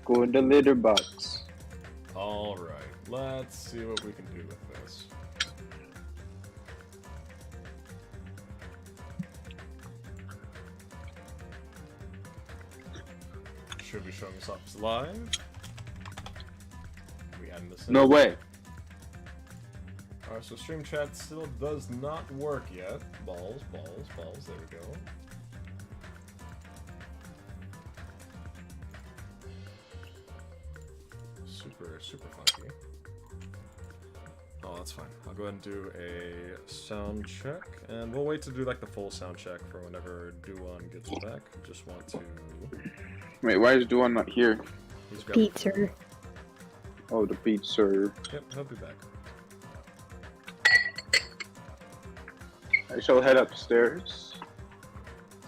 Go in the litter box. Alright, let's see what we can do with this. Should be showing this up live. We adding this in? No way. Alright, so stream chat still does not work yet. Balls, balls, balls, there we go. Super funky. Oh, that's fine. I'll go ahead and do a sound check, and we'll wait to do like the full sound check for whenever Duan gets back. Just want to... Wait, why is Duan not here? He's grabbing... Pizza. Oh, the pizza. Yep, he'll be back. I shall head upstairs.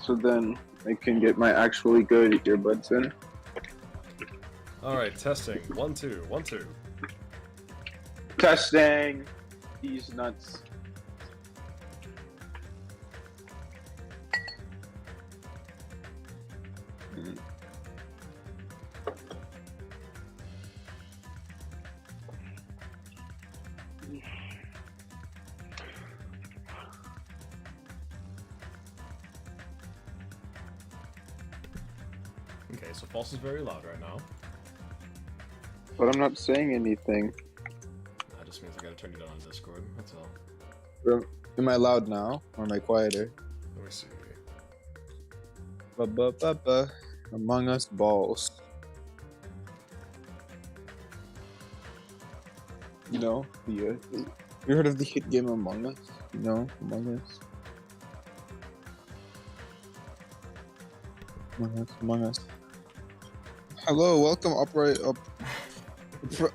So then I can get my actually good earbuds in. Alright, testing. 1, 2, 1, 2. Testing these nuts. Okay, so False is very loud right now. But I'm not saying anything. That just means I gotta turn you down on Discord, that's all. Am I loud now, or am I quieter? Let me see. Ba-ba-ba-ba. Among Us balls. You know, you heard of the hit game Among Us? You know, Among Us? Among Us. Hello, welcome,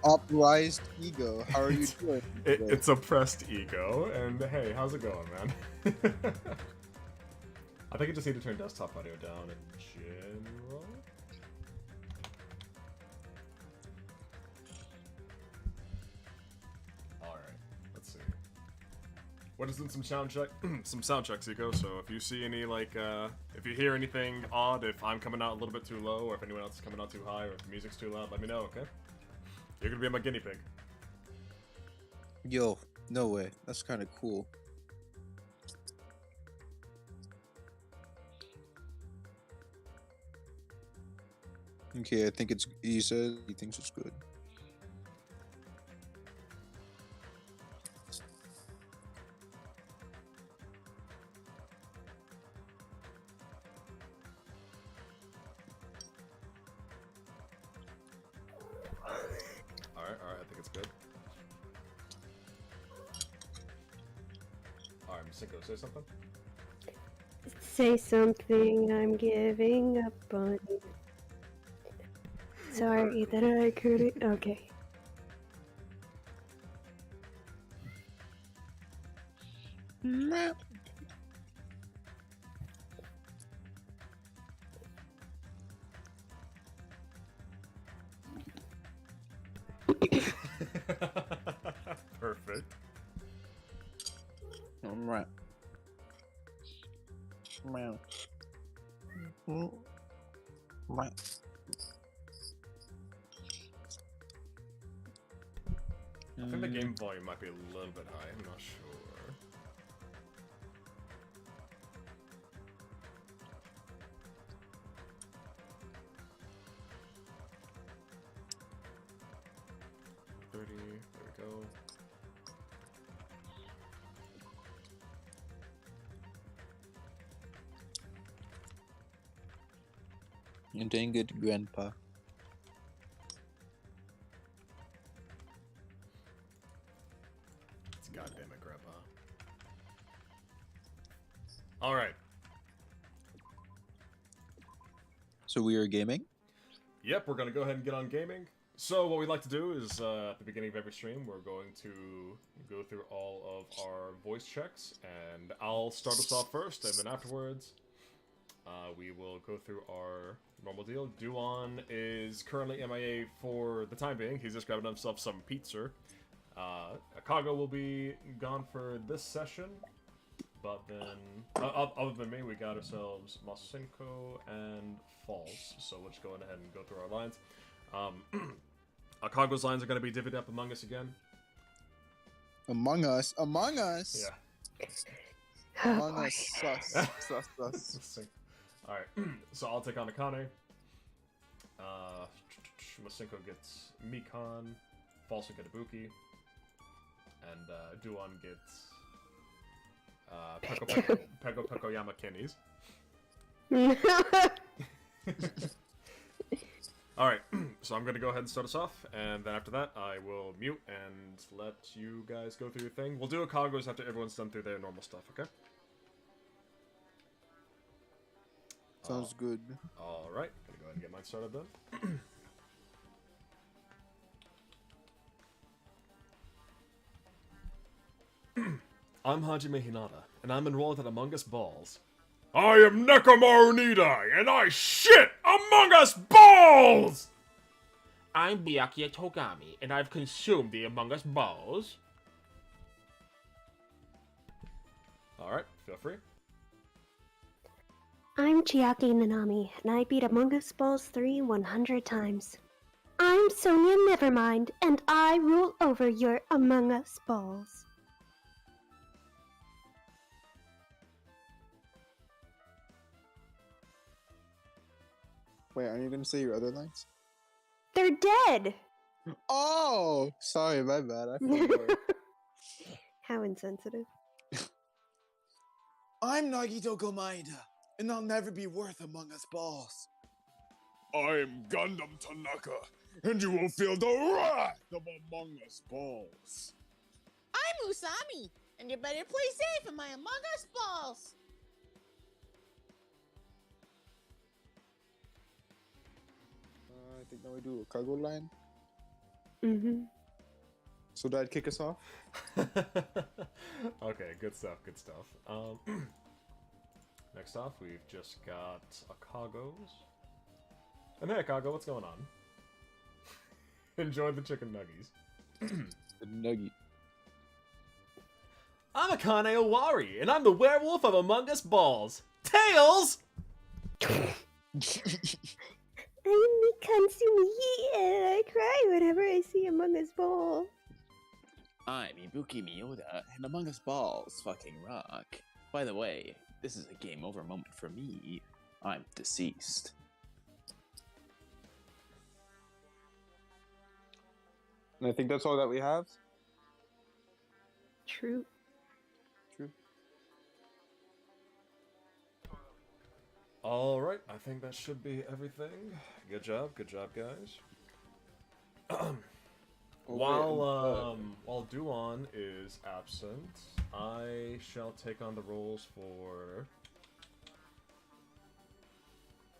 Uprised Ego. How are you doing? It's oppressed ego, and hey, how's it going, man? I think I just need to turn desktop audio down in general. Alright, let's see. We're just doing some sound check, some sound checks, Ego, so if you see any, like, if you hear anything odd, if I'm coming out a little bit too low, or if anyone else is coming out too high, or if the music's too loud, let me know, okay? You're gonna be my guinea pig. Yo, no way. That's kind of cool. Okay, I think it's. He says he thinks it's good. Alright, I think it's good. Alright, Masinko, say something? Say something, I'm giving up on you. Sorry that I couldn't. Okay. Perfect. Alright. Right. I think the game volume might be a little bit high, I'm not sure. There we go. You're doing good, Grandpa. Goddamn it, Grandpa. Alright. So we are gaming? Yep, we're gonna go ahead and get on gaming. So what we like to do is, at the beginning of every stream, we're going to go through all of our voice checks, and I'll start us off first, and then afterwards, we will go through our normal deal. Duan is currently MIA for the time being. He's just grabbing himself some pizza. Akago will be gone for this session, but then, other than me, we got ourselves Masenko and False, so let's go ahead and go through our lines. Akago's lines are going to be divvied up among us again. Among Us? Among Us? Yeah. Oh, Among boy. Us sus. Sus, sus. Alright, so I'll take on Akane. Masenko gets Mikan. False will get Ibuki. And Duan gets Peko Yama Kenny's. Alright, so I'm gonna go ahead and start us off, and then after that I will mute and let you guys go through your thing. We'll do Akago's after everyone's done through their normal stuff, okay? Sounds good. Alright, gonna go ahead and get mine started then. I'm Hajime Hinata, and I'm enrolled at Among Us Balls. I am Nekomaru Nidai, and I shit Among Us Balls! I'm Byakuya Togami, and I've consumed the Among Us balls. Alright, feel free. I'm Chiaki Nanami, and I beat Among Us Balls 3 100 times. I'm Sonia Nevermind, and I rule over your Among Us Balls. Wait, are you gonna say your other lines? They're dead! Oh! Sorry, my bad. I forgot. How insensitive. I'm Nagito Gomaida, and I'll never be worth Among Us balls. I'm Gundam Tanaka, and you will feel the wrath of Among Us balls. I'm Usami, and you better play safe in my Among Us balls. I think now we do a cargo line. Mm-hmm. So that'd kick us off? Okay, good stuff, good stuff. Next off, we've just got Akago's. And hey, Akago, what's going on? Enjoy the chicken nuggies. The nugget. I'm Akane Owari, and I'm the werewolf of Among Us balls. Tails! I'm Mikansumi, and I cry whenever I see Among Us Ball. I'm Ibuki Miyoda, and Among Us balls fucking rock. By the way, this is a game over moment for me. I'm deceased. And I think that's all that we have. True. True. Alright, I think that should be everything. Good job, guys. While Duan is absent, I shall take on the roles for...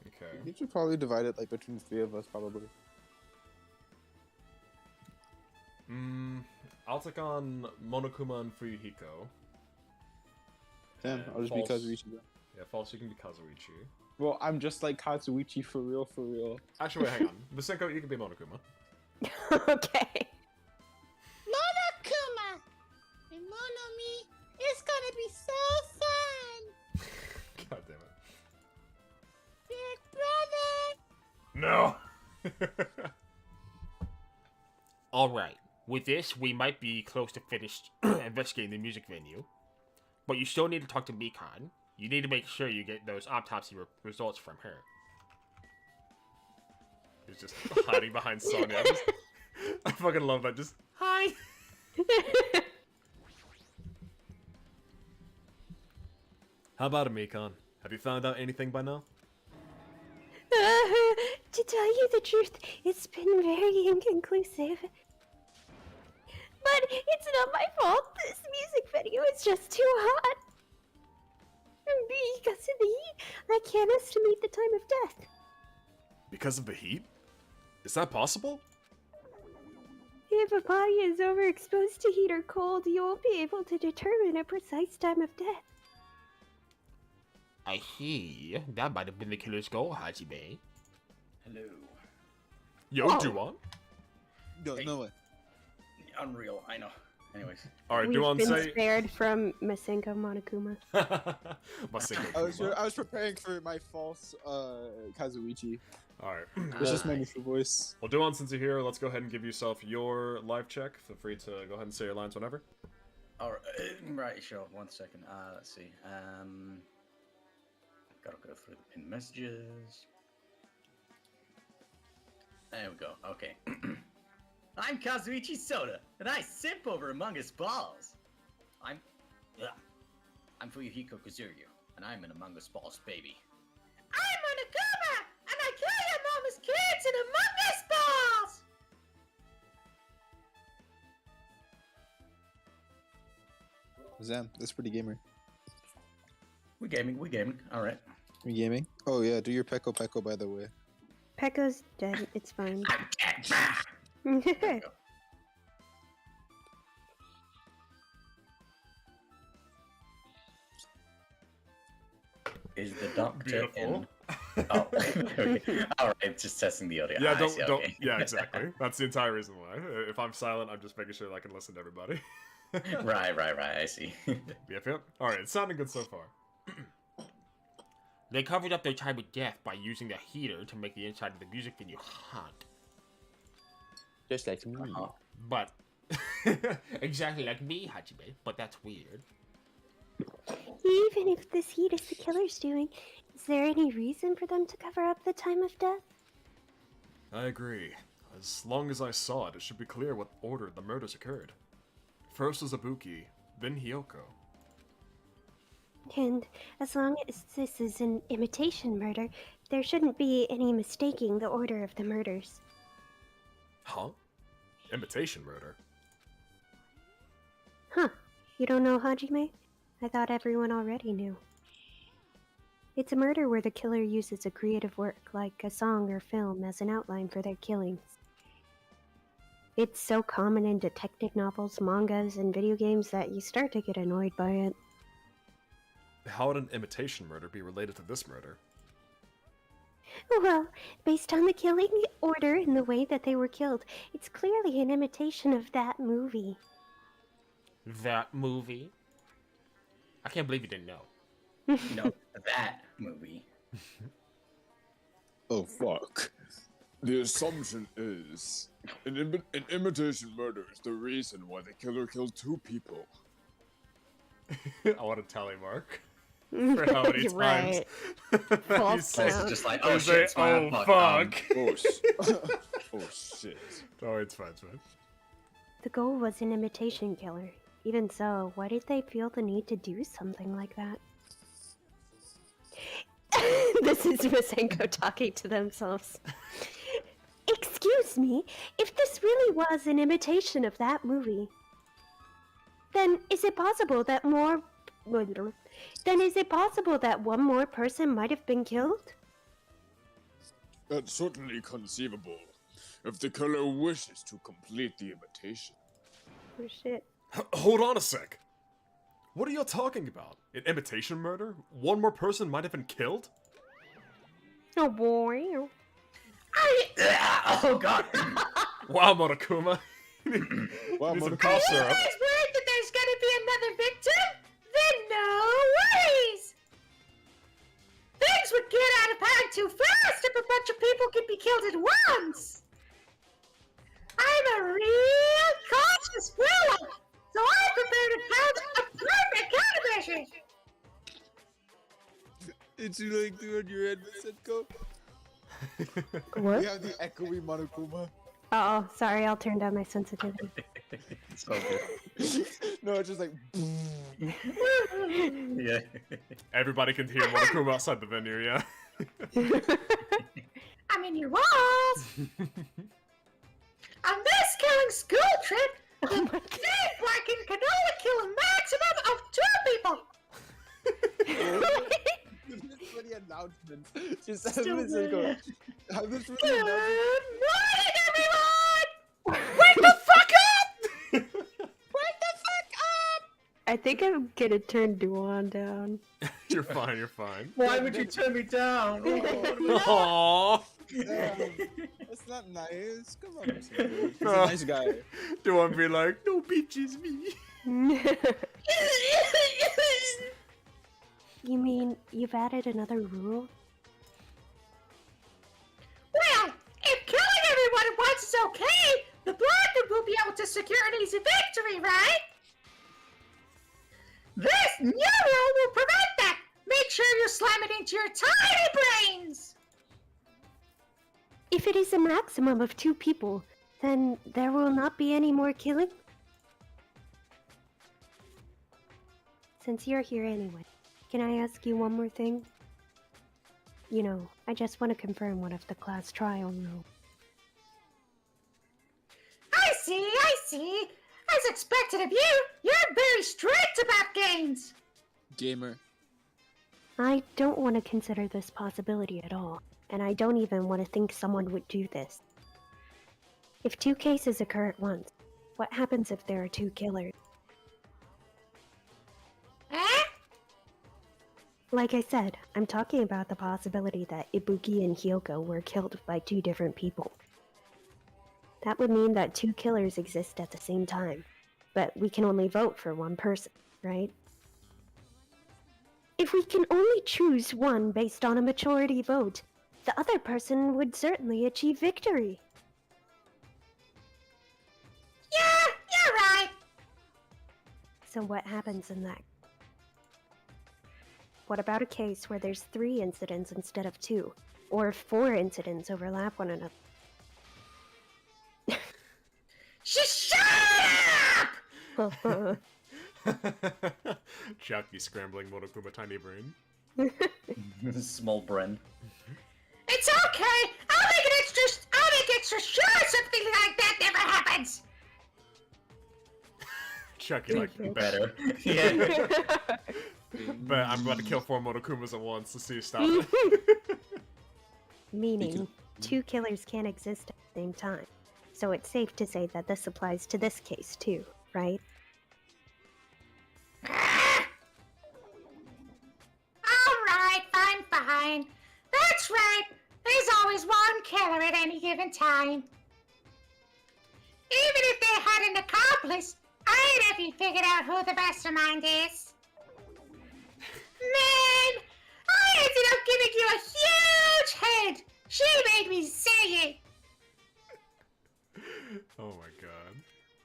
Okay. We should probably divide it like between the three of us, probably. I'll take on Monokuma and Fuyuhiko. Damn, And I'll just false- be Kazuichi then. Yeah, false, you can be Kazuichi. Well, I'm just like Kazuichi for real, for real. Actually, wait, hang on. Masenko, you can be Monokuma. Okay. Monokuma and Monomi, it's gonna be so fun. God damn it. Big brother. No! Alright, with this, we might be close to finished investigating the music venue. But you still need to talk to Mikan. You need to make sure you get those autopsy results from her. He's just hiding behind Sonya. I fucking love that. Just, hi! How about it, Mikan? Have you found out anything by now? To tell you the truth, it's been very inconclusive. But it's not my fault. This music venue is just too hot. Because of the heat, I can't estimate the time of death. Because of the heat? Is that possible? If a body is overexposed to heat or cold, you won't be able to determine a precise time of death. I see. That might have been the killer's goal, Hajime. Hello. Yo, Oh. Duan? No, no way. Unreal, I know. Anyways. Alright, We've Duan been say... spared from Masenko Monokuma. I was preparing for my false Kazuichi. Alright. It's just my neutral voice. Well, Duan, since you're here, let's go ahead and give yourself your live check. Feel free to go ahead and say your lines whenever. Alright, right, sure. 1 second. Let's see. Gotta go through the pinned messages. There we go. Okay. I'm Kazuichi Soda, and I simp over Among Us balls. I'm Fuyuhiko Kazuryu, and I'm an Among Us balls baby. I'm Monokuma, and I kill your mama's kids in Among Us balls! Zam, that's pretty gamer. We gaming. Alright. We gaming? Oh yeah, do your Peko Peko by the way. Pekko's dead. It's fine. I'm dead. There you go. Is the doctor Beautiful. in? Oh, okay. Alright, just testing the audio. Yeah, I don't, see, don't. okay. Yeah, exactly. That's the entire reason why. If I'm silent, I'm just making sure that I can listen to everybody. Right, I see. Yep. Alright, it's sounding good so far. They covered up their time of death by using the heater to make the inside of the music venue hot. Just like me. But exactly like me, Hajime. But that's weird. Even if this heat is the killer's doing, is there any reason for them to cover up the time of death? I agree. As long as I saw it, it should be clear what order the murders occurred. First was Ibuki, then Hiyoko. And as long as this is an imitation murder, there shouldn't be any mistaking the order of the murders. Huh? Imitation murder? Huh. You don't know, Hajime? I thought everyone already knew. It's a murder where the killer uses a creative work, like a song or film, as an outline for their killings. It's so common in detective novels, mangas, and video games that you start to get annoyed by it. How would an imitation murder be related to this murder? Well, based on the killing order and the way that they were killed, it's clearly an imitation of that movie. That movie? I can't believe you didn't know. No, that movie. Oh fuck. The assumption is an imitation murder is the reason why the killer killed 2 people. I want to tally mark. For how many times? Right. False You say- count. Just like, you oh say, shit, it's my oh fuck. fuck. Oh shit. Oh, it's fine, it's fine. The goal was an imitation killer. Even so, why did they feel the need to do something like that? This is Masenko talking to themselves. Excuse me, if this really was an imitation of that movie, then is it possible that one more person might have been killed? That's certainly conceivable, if the killer wishes to complete the imitation. Oh shit. Hold on a sec. What are you talking about? An imitation murder? One more person might have been killed? Oh boy. Oh god. Wow, Monokuma. Wow, Need some Monokuma. cough Are you syrup. guys worried that there's gonna be another victim? Then no worries! Things would get out of hand too fast if a bunch of people could be killed at once! I'm a real cautious fella, so I prepared a perfect countermeasure! Did you like do on your head, Masenko? What? We have the echoey Monokuma. Oh, sorry, I'll turn down my sensitivity. So good. No, it's just like. Yeah. Everybody can hear Monokuma outside the venue, yeah? I'm in your walls! On this killing school trip, the Dave Blacken can only kill a maximum of 2 people! This for the announcements. Just have Still Masenko. Have this for the Good announcements. morning, everyone! Wake the fuck up! Wake the fuck up! I think I'm gonna turn Duan down. You're fine, you're fine. Why would you turn me down? Aww. That's not nice. Come on, Mr. He's a nice guy. Do one be like, no bitches, me? You mean you've added another rule? Well, if killing everyone at once is okay, the Blackened will be able to secure an easy victory, right? This new rule will prevent that. Make sure you slam it into your tiny brains. If it is a maximum of 2 people, then there will not be any more killing? Since you're here anyway, can I ask you one more thing? You know, I just want to confirm one of the class trial rules. I see. As expected of you, you're very strict about games. Gamer. I don't want to consider this possibility at all, and I don't even want to think someone would do this. If 2 cases occur at once, what happens if there are 2 killers? Eh? Like I said, I'm talking about the possibility that Ibuki and Hyoko were killed by 2 different people. That would mean that 2 killers exist at the same time, but we can only vote for 1 person, right? If we can only choose one based on a majority vote, the other person would certainly achieve victory. Yeah, you're right. So what happens in that? What about a case where there's 3 incidents instead of 2, or 4 incidents overlap one another? Shut up! Chucky scrambling Monokuma tiny brain. Small brain. It's okay. I'll make extra sure something like that never happens. Chucky like Better. Yeah. But I'm about to kill 4 Monokumas at once. Let's see you stop it. Meaning, 2 killers can't exist at the same time. So it's safe to say that this applies to this case too, right? Alright, fine. That's right. There's always 1 killer at any given time. Even if they had an accomplice, I'd have you figured out who the mastermind is. Man, I ended up giving you a huge hint. She made me say it. Oh my god.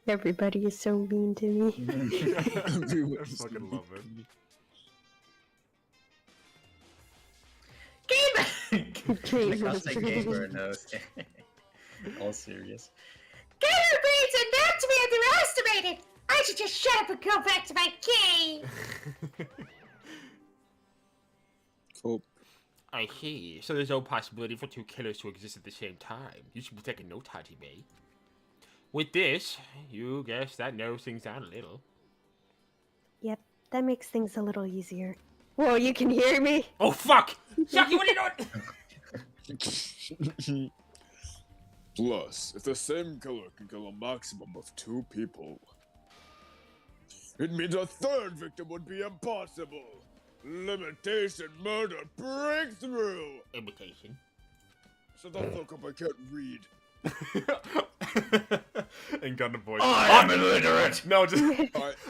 Everybody is so mean to me. I fucking love it. Gamer! I'll say gamer, no. All serious. Gamer brains are not to be underestimated! I should just shut up and go back to my game! Cool. I see. So there's no possibility for 2 killers to exist at the same time. You should be taking notes, Hajime. With this, you guess that narrows things down a little. Yep, that makes things a little easier. Whoa, you can hear me? Oh fuck! Chucky, what are you doing? Plus, if the same killer can kill a maximum of 2 people, it means a 3rd victim would be impossible. Limitation murder breakthrough! Imitation. Shut the fuck up, I can't read. In Gundam voice. I am illiterate! No, just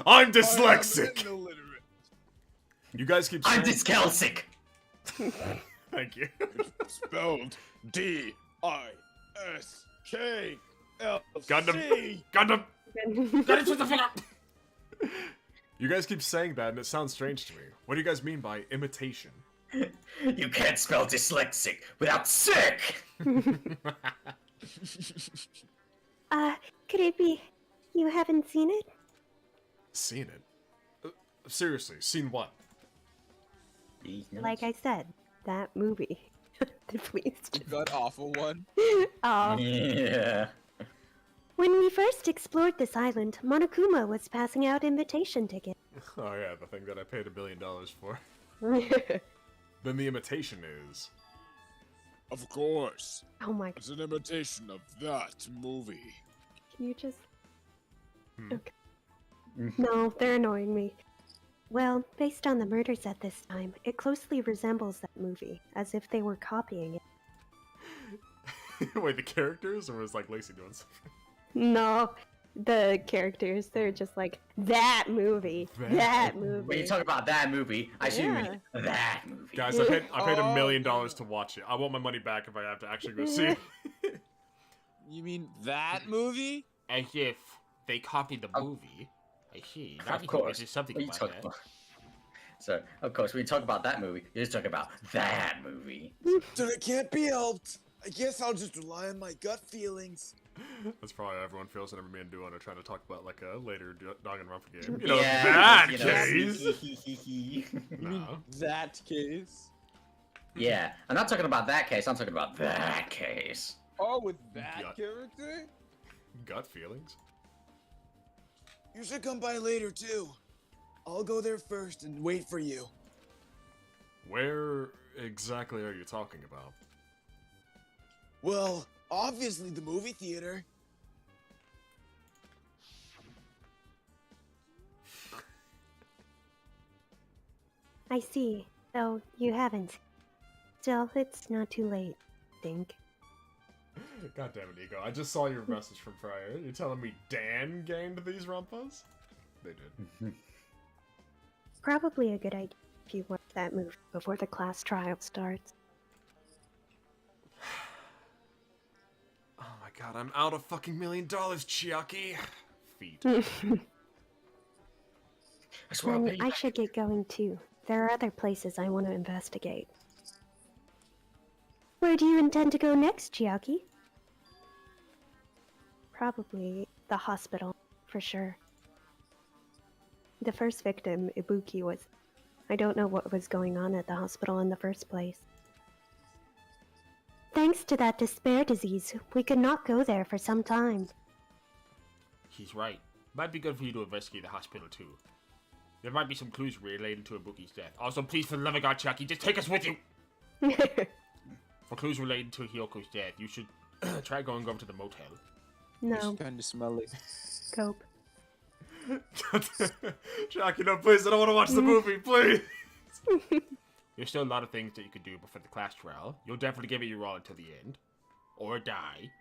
I'm dyslexic. I am illiterate. You guys keep I'm saying. dyscalcic! Thank you. Spelled D-I-S-K-L-C. Gundam. Gundam. Gotta shut the fuck up! You guys keep saying that, and it sounds strange to me. What do you guys mean by imitation? You can't spell dyslexic without sick! Could it be you haven't seen it? Seen it? Seriously, seen what? Like I said, that movie. Please just... That awful one. Oh. Yeah. When we first explored this island, Monokuma was passing out invitation tickets. Oh yeah, the thing that I paid $1 billion for. Then the imitation is. Of course. Oh my god. It's an imitation of that movie. Can you just... Okay. No, they're annoying me. Well, based on the murders at this time, it closely resembles that movie, as if they were copying it. Wait, the characters, or was like Lacey doing something? No, the characters, they're just like, that movie. That movie. When you talk about that movie, I assume you mean that movie. Guys, I paid $1 million to watch it. I want my money back if I have to actually go see it. You mean that movie? As if they copied the movie. I see. Now Of you can course. mention something What you about talk that. about? So, of course, when you talk about that movie, you're just talking about that movie. Then it can't be helped. I guess I'll just rely on my gut feelings. That's probably how everyone feels whenever me and Duan are trying to talk about like a later Danganronpa game. You know, Yeah, that you know, case. You No. That case? yeah, I'm not talking about that case. I'm talking about that case. Oh, with that Gut. character? Gut feelings. You should come by later too. I'll go there first and wait for you. Where exactly are you talking about? Well, obviously the movie theater. I see. So, you haven't. Still, it's not too late, I think. God damn it, Ego. I just saw your message from Friar. You're telling me Dan gamed these rumpas? They did. Probably a good idea if you watch that movie before the class trial starts. Oh my god, I'm out of fucking $1 million, Chiaki. Feet. I swear I'll pay Then you I back. should get going too. There are other places I want to investigate. Where do you intend to go next, Chiaki? Probably the hospital, for sure. The first victim, Ibuki, was... I don't know what was going on at the hospital in the first place. Thanks to that despair disease, we could not go there for some time. He's right. Might be good for you to investigate the hospital too. There might be some clues related to Ibuki's death. Also, please, for the love of God, Chucky, just take us with you! For clues related to Hyoko's death, you should try going over to the motel. No, Kind of smelly. Cope. Chiaki, no, please, I don't want to watch the movie, please! There's still a lot of things that you could do before the class trial. You'll definitely give it your all until the end. Or die.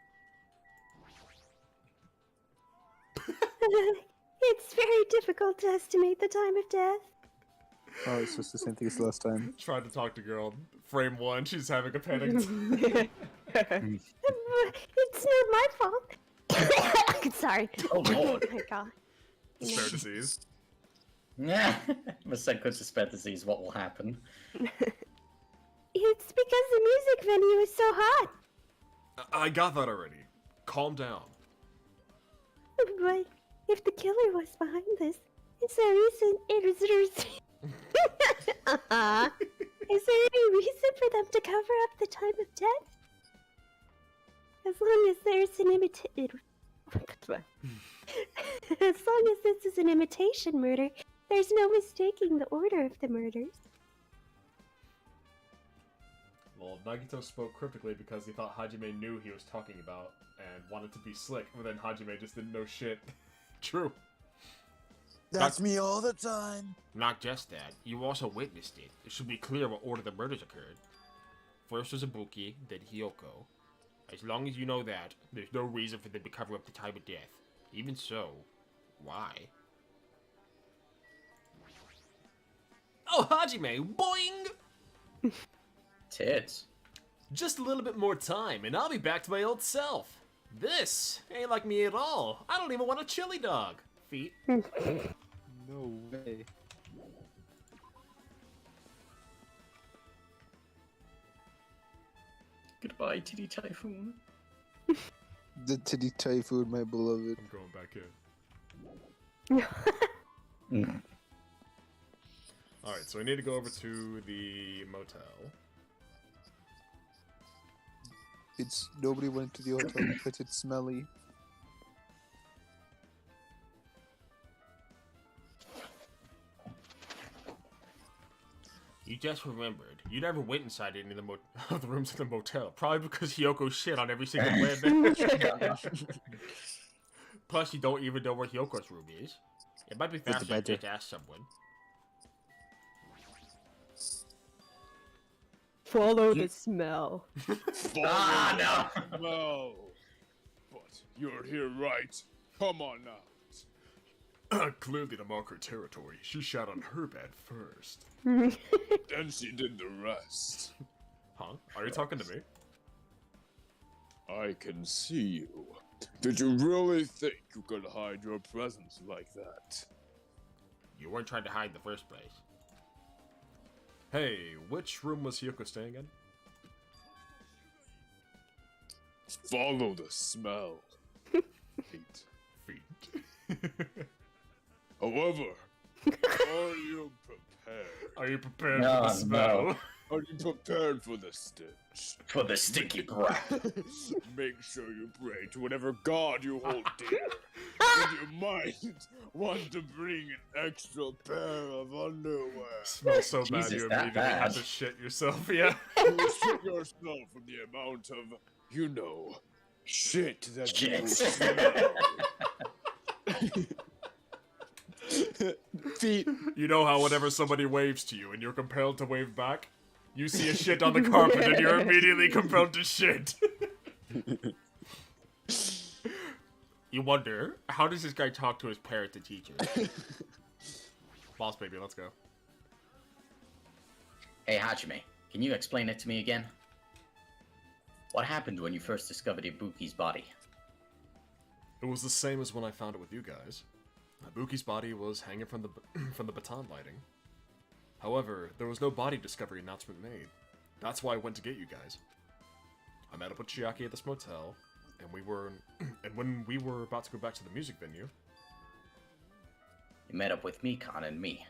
It's very difficult to estimate the time of death. Oh, it's just the same thing as last time. Tried to talk to girl. Frame 1, she's having a panic. It's not my fault. Sorry. Oh, Lord. Oh my god. Despair disease. Yeah. Must say good suspect disease. What will happen? It's because the music venue is so hot. I got that already. Calm down. But if the killer was behind this, is there any reason for them to cover up the time of death? As long as there's an as long as this is an imitation murder, there's no mistaking the order of the murders. Well, Nagito spoke cryptically because he thought Hajime knew he was talking about and wanted to be slick, but then Hajime just didn't know shit. True. That's me all the time. Not just that, you also witnessed it. It should be clear what order the murders occurred. First was Ibuki, then Hyoko. As long as you know that, there's no reason for them to cover up the time of death. Even so, why? Oh, Hajime, boing! Tits. Just a little bit more time, and I'll be back to my old self. This ain't like me at all. I don't even want a chili dog. Feet. No way. Goodbye, Titty Typhoon. The titty typhoon, my beloved. I'm going back in. Mm. Alright, so I need to go over to the motel. It's nobody went to the hotel because it's smelly. You just remembered. You never went inside any of the rooms in the motel. Probably because Hyoko shit on every single bed there. Plus, you don't even know where Hyoko's room is. It might be the faster to bedroom. just ask someone. Follow the smell. Follow the smell. But you're here, right? Come on now. Clearly to mark her territory, she shot on her bed first. Then she did the rest. Huh? Are you talking to me? I can see you. Did you really think you could hide your presence like that? You weren't trying to hide in the first place. Hey, which room was Hyoko staying in? Follow the smell. Feet. However, are you prepared? Are you prepared for the smell? no. Are you prepared for the stench? For the stinky breath. Make sure you pray to whatever god you hold dear. And you might want to bring an extra pair of underwear. Smells so bad Jesus, you that immediately had bad. to shit yourself, yeah. You shit yourself from the amount of, you know, shit that you Shit. smell. Feet. You know how whenever somebody waves to you and you're compelled to wave back, you see a shit on the carpet and you're immediately compelled to shit. You wonder, how does this guy talk to his parents and teachers? Boss baby, let's go. Hey, Hajime, can you explain it to me again? What happened when you first discovered Ibuki's body? It was the same as when I found it with you guys. Ibuki's body was hanging from the from the baton lighting. However, there was no body discovery announcement made. That's why I went to get you guys. I met up with Chiaki at this motel, and when we were about to go back to the music venue, You met up with Mikan and me.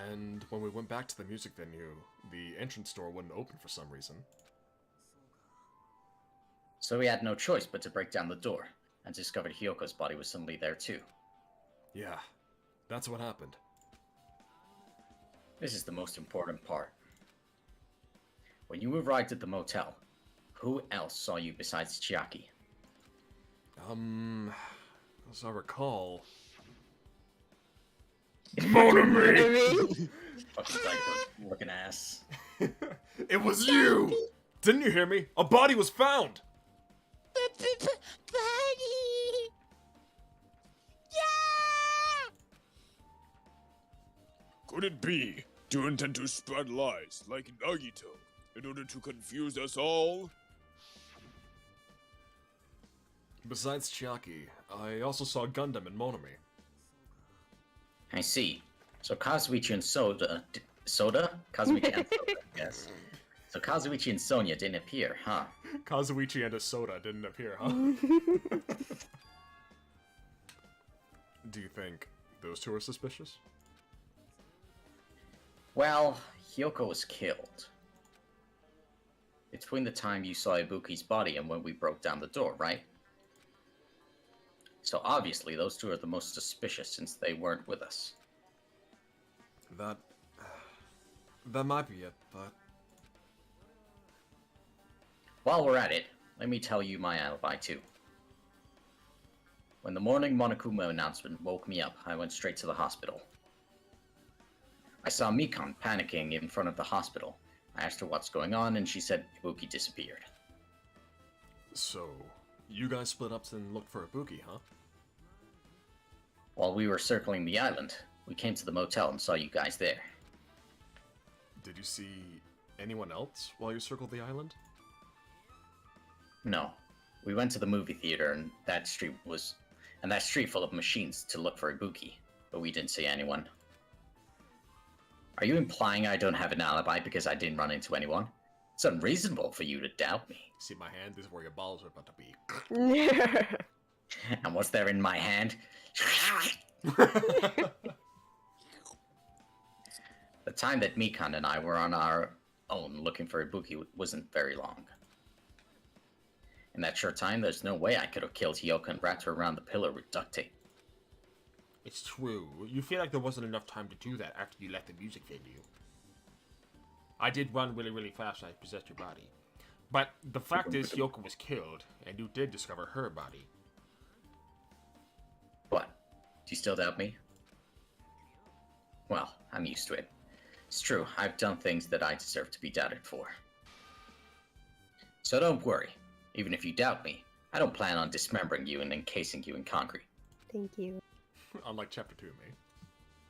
and when we went back to the music venue, the entrance door wouldn't open for some reason. So we had no choice but to break down the door, and discovered Hyoko's body was suddenly there too. Yeah, that's what happened. This is the most important part. When you arrived at the motel, who else saw you besides Chiaki? As I recall... Fucking diaper looking ass. It was you! Didn't you hear me? A body was found! Could it be? Do you intend to spread lies like Nagito in order to confuse us all? Besides Chiaki, I also saw Gundam and Monami. I see. So Kazuichi and Soda? Kazuichi and Soda, yes. So Kazuichi and Sonia didn't appear, huh? Kazuichi and a soda didn't appear, huh? Do you think those two are suspicious? Well, Hyoko was killed. Between the time you saw Ibuki's body and when we broke down the door, right? So obviously those two are the most suspicious since they weren't with us. That might be it, but... While we're at it, let me tell you my alibi too. When the morning Monokuma announcement woke me up, I went straight to the hospital. I saw Mikan panicking in front of the hospital. I asked her what's going on, and she said Ibuki disappeared. So, you guys split up and looked for Ibuki, huh? While we were circling the island, we came to the motel and saw you guys there. Did you see anyone else while you circled the island? No. We went to the movie theater and that street full of machines to look for Ibuki, but we didn't see anyone. Are you implying I don't have an alibi because I didn't run into anyone? It's unreasonable for you to doubt me. See my hand? This is where your balls are about to be. And what's there in my hand? The time that Mikan and I were on our own looking for Ibuki wasn't very long. In that short time, there's no way I could have killed Hyoko and wrapped her around the pillar with duct tape. It's true. You feel like there wasn't enough time to do that after you left the music venue. I did run really, really fast when I possessed your body. But the fact is, Hyoko was killed, and you did discover her body. What? Do you still doubt me? Well, I'm used to it. It's true, I've done things that I deserve to be doubted for. So don't worry. Even if you doubt me, I don't plan on dismembering you and encasing you in concrete. Thank you. Unlike Chapter 2,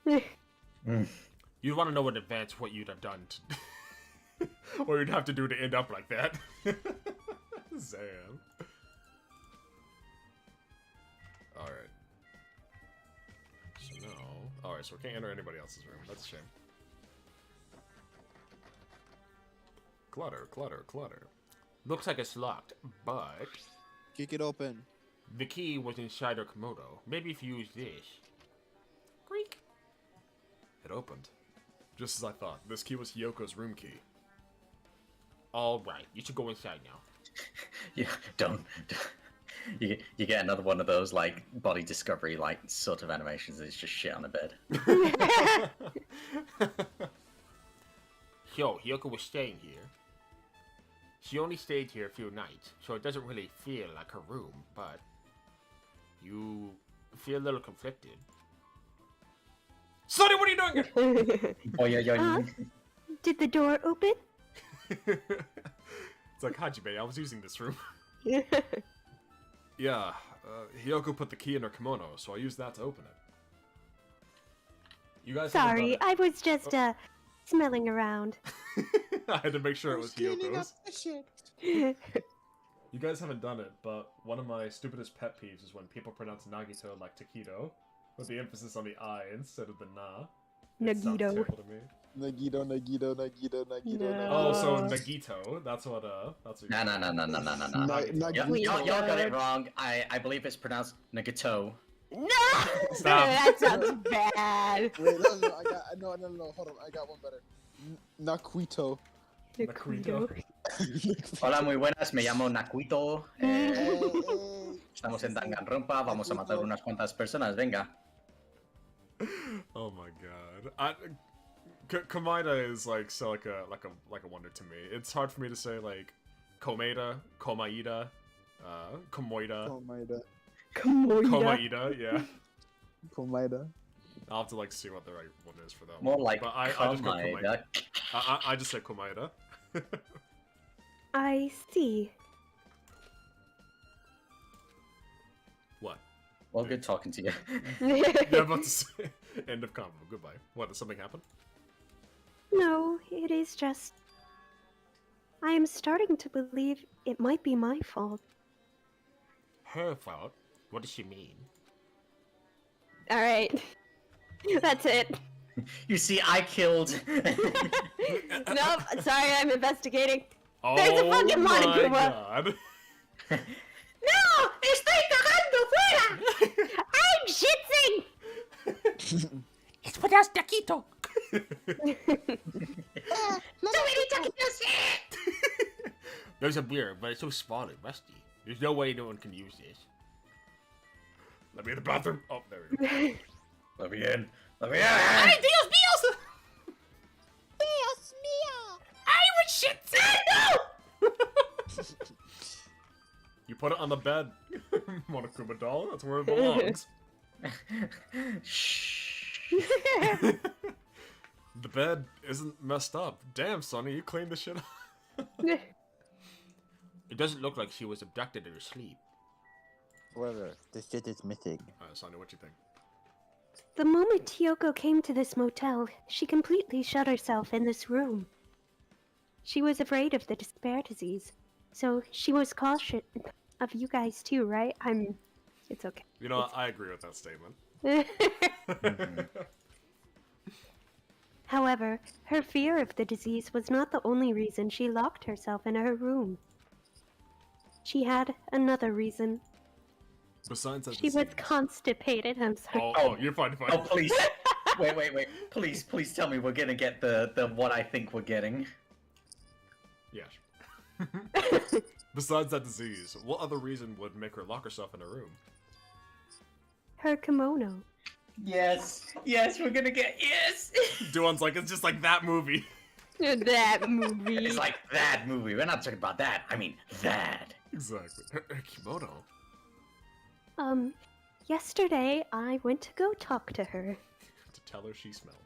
me. You want to know in advance what you'd have done to... Or you'd have to do to end up like that. Zam. Alright. So no. Alright, so we can't enter anybody else's room. That's a shame. Clutter, clutter, clutter. Looks like it's locked, but... Kick it open. The key was inside her Komodo. Maybe if you use this. Creak. It opened. Just as I thought. This key was Hyoko's room key. Alright, you should go inside now. Yeah, don't. You get another one of those, like, body discovery, like, sort of animations that's just shit on the bed. So, Hyoko was staying here. She only stayed here a few nights, so it doesn't really feel like her room, but... You feel a little conflicted. Sonny, what are you doing here? Oh, yeah. Did the door open? It's like, Hajime, I was using this room. Yeah, Hyoko put the key in her kimono, so I used that to open it. You guys haven't Sorry, done I was just smelling around. it. I had to make sure it was Hyoko's. You guys haven't done it, but one of my stupidest pet peeves is when people pronounce Nagito like taquito, with the emphasis on the I instead of the na. It sounds Nagito. terrible to me. Nagito. No. Oh, so Nagito. That's what. That's what. No. Y'all got it wrong. I believe it's pronounced Nagito. No! Stop. That sounds bad. Wait, no, hold on, I got one better. Naquito. Naquito. Hola, muy buenas. Me llamo Naquito. Estamos en Danganronpa. Vamos a matar unas cuantas personas. Venga. Oh my god. Komaida is like a wonder to me. It's hard for me to say like Komaida, Komaida, Komoida, Komaida, yeah. Komaida. I'll have to like see what the right one is for that More one. like But I just go Komaida. I just say Komaida. I see. What? Well, good talking to you. Yeah, I'm about to say end of convo. Goodbye. What? Did something happen? No, it is just... I am starting to believe it might be my fault. Her fault? What does she mean? Alright. That's it. You see, I killed. Nope, sorry, I'm investigating. Oh There's a fucking my Monokuma. god. ¡No! ¡Estoy cagando fuera! I'm shitsing! It's pronounced Taquito! ¡So many taquitos! There's a beer, but it's so small and rusty. There's no way no one can use this. Let me in the bathroom. Oh, there we go. Let me in. Ay, Dios mío! Dios mío! I would shit! No! You put it on the bed. Monokuma doll. That's where it belongs. Shh. The bed isn't messed up. Damn, Sonny, you cleaned the shit up. It doesn't look like she was abducted in her sleep. However, the shit is missing. Sonny, what you think? The moment Hyoko came to this motel, she completely shut herself in this room. She was afraid of the despair disease, so she was cautious of you guys too, right? It's okay. You know, I agree with that statement. However, her fear of the disease was not the only reason she locked herself in her room. She had another reason. Besides that, She was constipated. I'm sorry. Oh, you're fine, fine. Oh, please. Wait. Please tell me we're gonna get the what I think we're getting. Yeah. Besides that disease, what other reason would make her lock herself in a room? Her kimono. Yes, we're gonna get yes. Duan's like, it's just like that movie. That movie. It's like that movie. We're not talking about that. I mean that. Exactly. Her kimono. Yesterday I went to go talk to her. To tell her she smelled.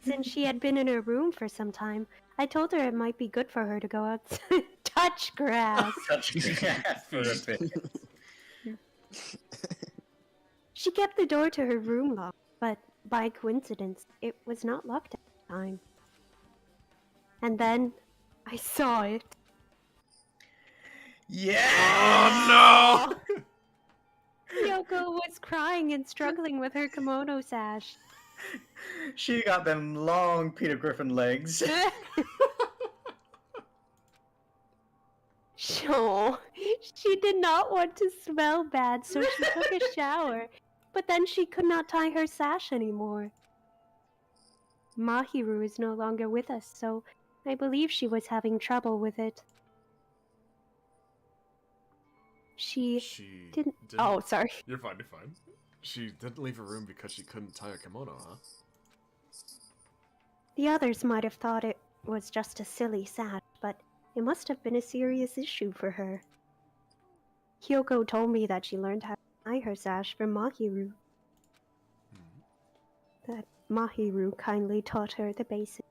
Since she had been in her room for some time, I told her it might be good for her to go out touch grass. Touch grass for a bit. She kept the door to her room locked, but by coincidence, it was not locked at the time. And then I saw it. Yeah! Oh no! Yoko was crying and struggling with her kimono sash. She got them long Peter Griffin legs. Sure, she did not want to smell bad, so she took a shower. But then she could not tie her sash anymore. Mahiru is no longer with us, so I believe she was having trouble with it. She didn't. Oh, sorry. You're fine, you're fine. She didn't leave her room because she couldn't tie her kimono, huh? The others might have thought it was just a silly sash, but it must have been a serious issue for her. Kyoko told me that she learned how to tie her sash from Mahiru. That Mahiru kindly taught her the basics.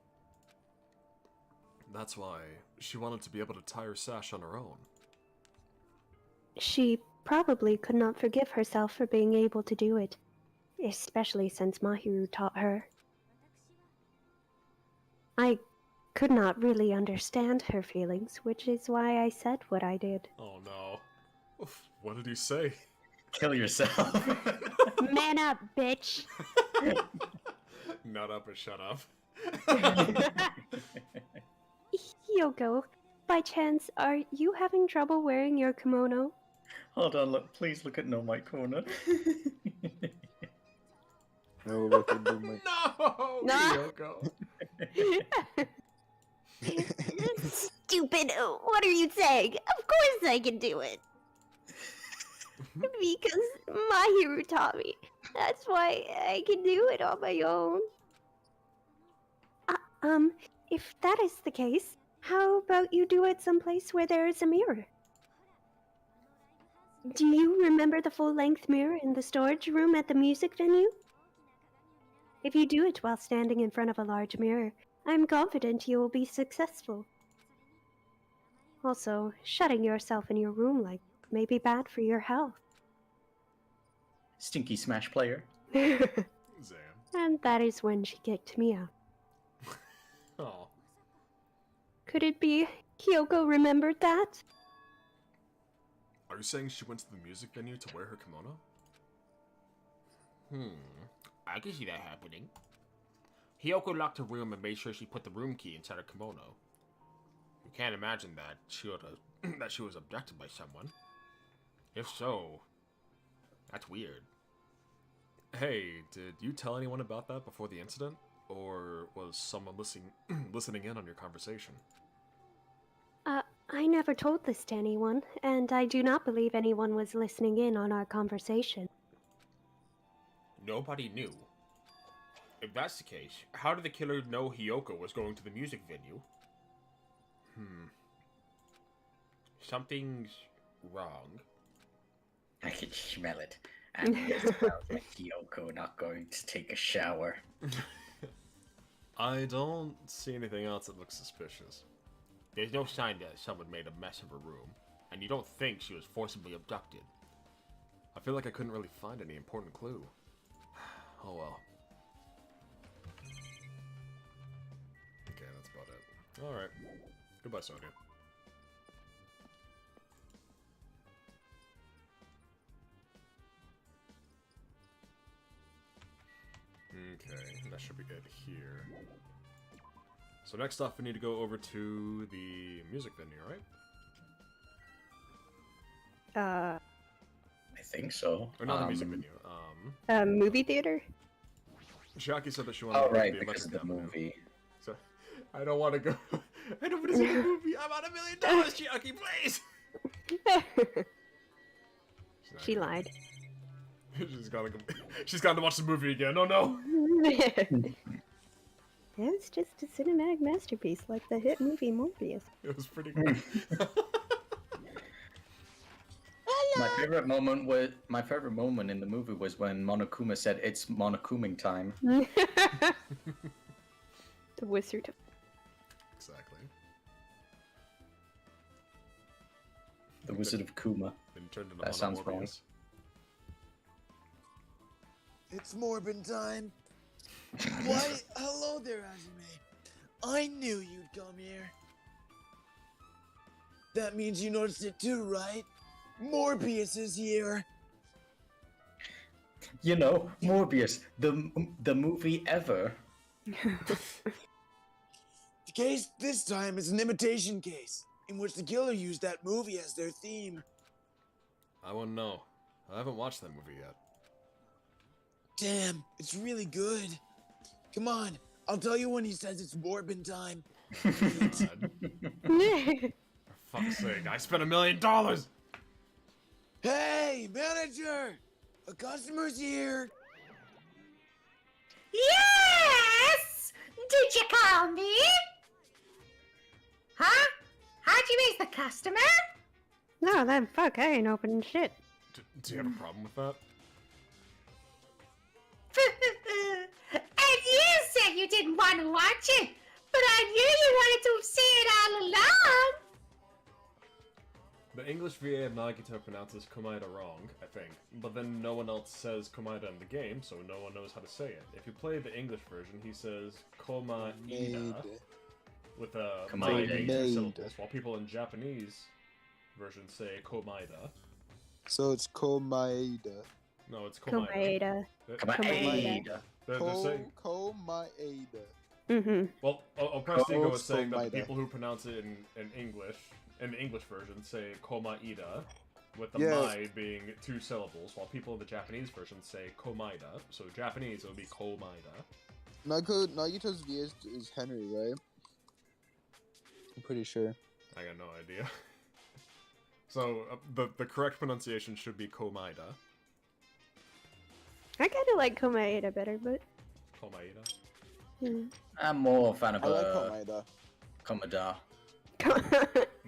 That's why she wanted to be able to tie her sash on her own. She probably could not forgive herself for being able to do it, especially since Mahiru taught her. I could not really understand her feelings, which is why I said what I did. Oh no. Oof, what did he say? Kill yourself. Man up, bitch! Nut up or shut up. Hyoko, by chance, are you having trouble wearing your kimono? Hold on, look. Please look at No My Corner. No, look at the mic. No! Kyoko. Stupid! What are you saying? Of course I can do it! Because Mahiru taught me. That's why I can do it on my own. If that is the case, how about you do it someplace where there is a mirror? Do you remember the full-length mirror in the storage room at the music venue? If you do it while standing in front of a large mirror, I'm confident you will be successful. Also, shutting yourself in your room like may be bad for your health. Stinky Smash player. Zam. And that is when she kicked me out. Oh. Could it be Kyoko remembered that? Are you saying she went to the music venue to wear her kimono? I can see that happening. Hyoko locked her room and made sure she put the room key inside her kimono. You can't imagine that she was abducted by someone. If so, that's weird. Hey, did you tell anyone about that before the incident? Or was someone listening in on your conversation? I never told this to anyone, and I do not believe anyone was listening in on our conversation. Nobody knew. If that's the case, how did the killer know Hyoko was going to the music venue? Something's wrong. I can smell it. And it smells like Hyoko not going to take a shower. I don't see anything else that looks suspicious. There's no sign that someone made a mess of her room, and you don't think she was forcibly abducted. I feel like I couldn't really find any important clue. Oh well. Okay, that's about it. Alright. Goodbye, Sonia. Okay, that should be it here. So next off, we need to go over to the music venue, right? I think so. Or not the music venue. Movie theater? Shaki said that she wanted Oh, to go right, to the because of the Electric Avenue. movie. So, I don't want to go. I don't want to see the movie. I'm on $1 million, Shaki, please! She lied. She's gone to watch the movie again. Oh no! It's just a cinematic masterpiece like the hit movie Morbius. It was pretty good. My favorite moment in the movie was when Monokuma said, "It's Monokuming time." The Wizard of... Exactly. The Wizard of Kuma. Been turned into That sounds wrong. Morbius. It's Morbin time. Why, hello there, Hajime. I knew you'd come here. That means you noticed it too, right? Morbius is here. You know, Morbius, the movie ever. The case this time is an imitation case, in which the killer used that movie as their theme. I wouldn't know. I haven't watched that movie yet. Damn, it's really good. Come on, I'll tell you when he says it's Morbin time. For fuck's sake, I spent $1 million! Hey, manager! A customer's here! Yes! Did you call me? Huh? Hajime's the customer? No, then fuck, I ain't opening shit. Do you have a problem with that? And you said you didn't want to watch it, but I knew you wanted to see it all along. The English VA of Nagito pronounces Komaeda wrong, I think, but then no one else says Komaeda in the game, so no one knows how to say it. If you play the English version, he says Komaeda with a Komaeda. two syllables, while people in Japanese version say Komaeda. So it's Komaeda. No, it's Komaeda. Komaeda. Komaeda. They're saying... Komaeda. Mm-hmm. Well, Oppressed Ego was saying that the Komaeda. people who pronounce it in English, in the English version, say Komaeda, with the Yeah. mai being two syllables, while people in the Japanese version say Komaeda. So Japanese, it would be Komaeda. Nagito's VA is Henry, right? I'm pretty sure. I got no idea. So the correct pronunciation should be Komaeda. I kind of like Komaeda better, but... Komaeda. Yeah. I'm more a fan of I like Komaeda. Komada.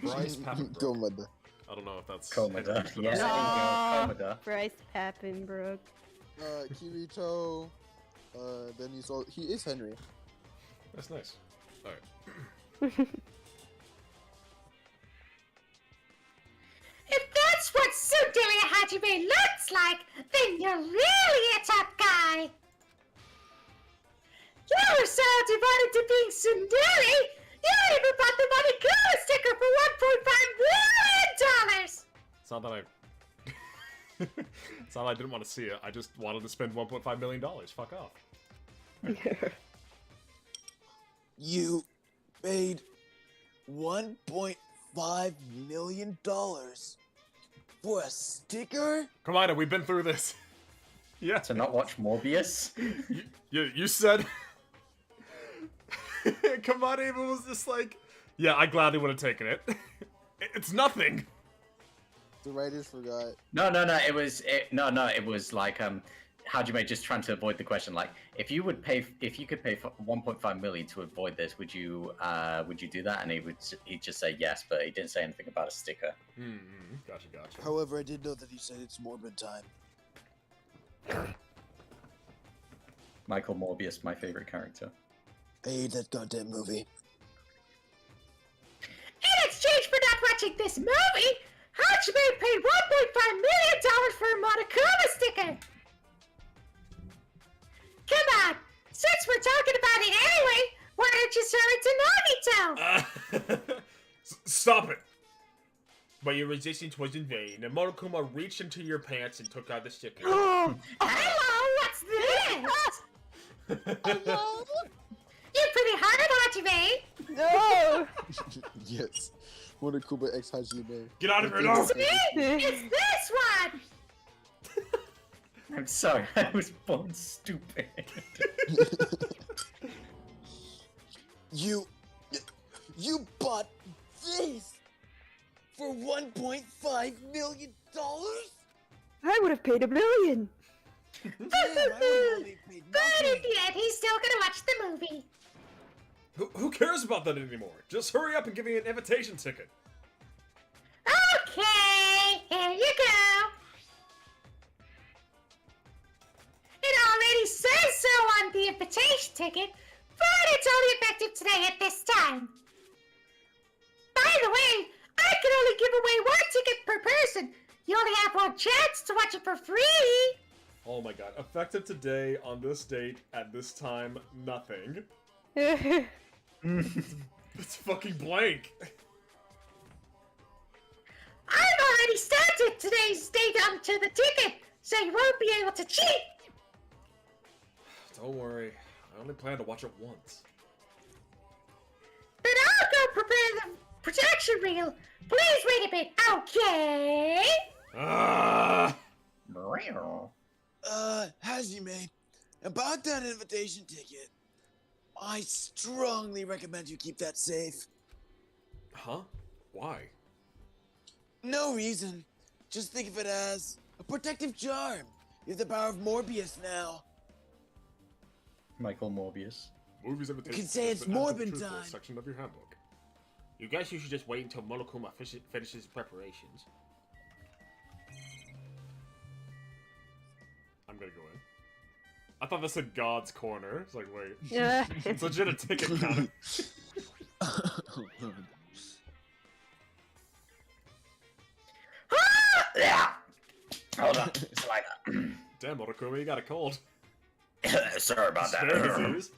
Bryce Papenbrook. Komaeda. I don't know if that's... Komada. English, but Yeah, that's- there you go. Komada. Bryce Papenbrook. Kirito. Then he is Henry. That's nice. Alright. If that's what Tsundere Hajime looks like, then you're really a top guy. You were so devoted to being Tsundere, you even bought the Monokuma sticker for $1.5 million! It's not that I... it's not that I didn't want to see it, I just wanted to spend $1.5 million. Fuck off. You paid $1.5 million for a sticker? Komaeda, we've been through this. Yeah. To not watch Morbius? You said... Komaeda even was just like, yeah, I gladly would have taken it. It's nothing. The writers forgot. No, it was like Hajime just trying to avoid the question. Like, if you could pay for 1.5 million to avoid this, would you do that? And he'd just say yes, but he didn't say anything about a sticker. Gotcha. However, I did know that he said it's Morbin time. Michael Morbius, my favorite character. I hate that goddamn movie. In exchange for not watching this movie, Hajime paid $1.5 million for a Monokuma sticker. Come on, since we're talking about it anyway, why don't you show it to Nagito? Stop it! But your resistance was in vain. The Monokuma reached into your pants and took out the sticker. Hello, what's this? You're pretty hard, Hajime. No! Yes. Monokuma X Hajime. Get out of here now! It's this one. I'm sorry, I was born stupid. You bought this for $1.5 million? I would have paid $1 million. Damn, I would only paid But in nothing. the end, he's still gonna watch the movie. Who cares about that anymore? Just hurry up and give me an invitation ticket. Okay, here you go. It already says so on the invitation ticket, but it's only effective today at this time. By the way, I can only give away 1 ticket per person. You only have 1 chance to watch it for free. Oh my god. Effective today, on this date, at this time, nothing. It's fucking blank. I've already started today's date onto the ticket, so you won't be able to cheat. Don't worry. I only plan to watch it once. Then I'll go prepare the protection reel. Please wait a bit, okay? Ah! Hajime, about that invitation ticket, I strongly recommend you keep that safe. Huh? Why? No reason. Just think of it as a protective charm. You have the power of Morbius now. Michael Morbius. Movies invitation. You can say has it's been added to the Morbin truthful time. section of your handbook. You guys should just wait until Monokuma finishes his preparations. I'm gonna go in. I thought this said God's Corner. It's like, wait. Yeah. It's legit a ticket counter. Yeah. Hold on. It's like, Damn, Morokuma, you got a cold. sorry about that. Spare disease.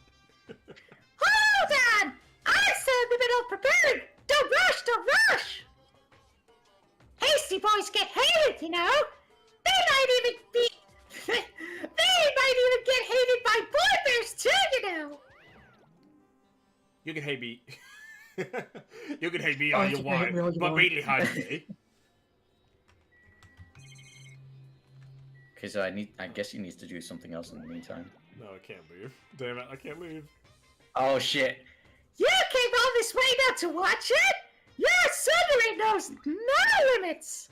Hold on! I'm still in the middle of preparing! Don't rush, don't rush! Hasty boys get hated, you know? They might even be... they might even get hated by boy bears too, you know? You can hate me. You can hate me all you want, but mainly Hajime. Okay, so I guess he needs to do something else in the meantime. No, I can't leave. Damn it, I can't leave. Oh shit. You came all this way not to watch it? Your tsundere knows no limits!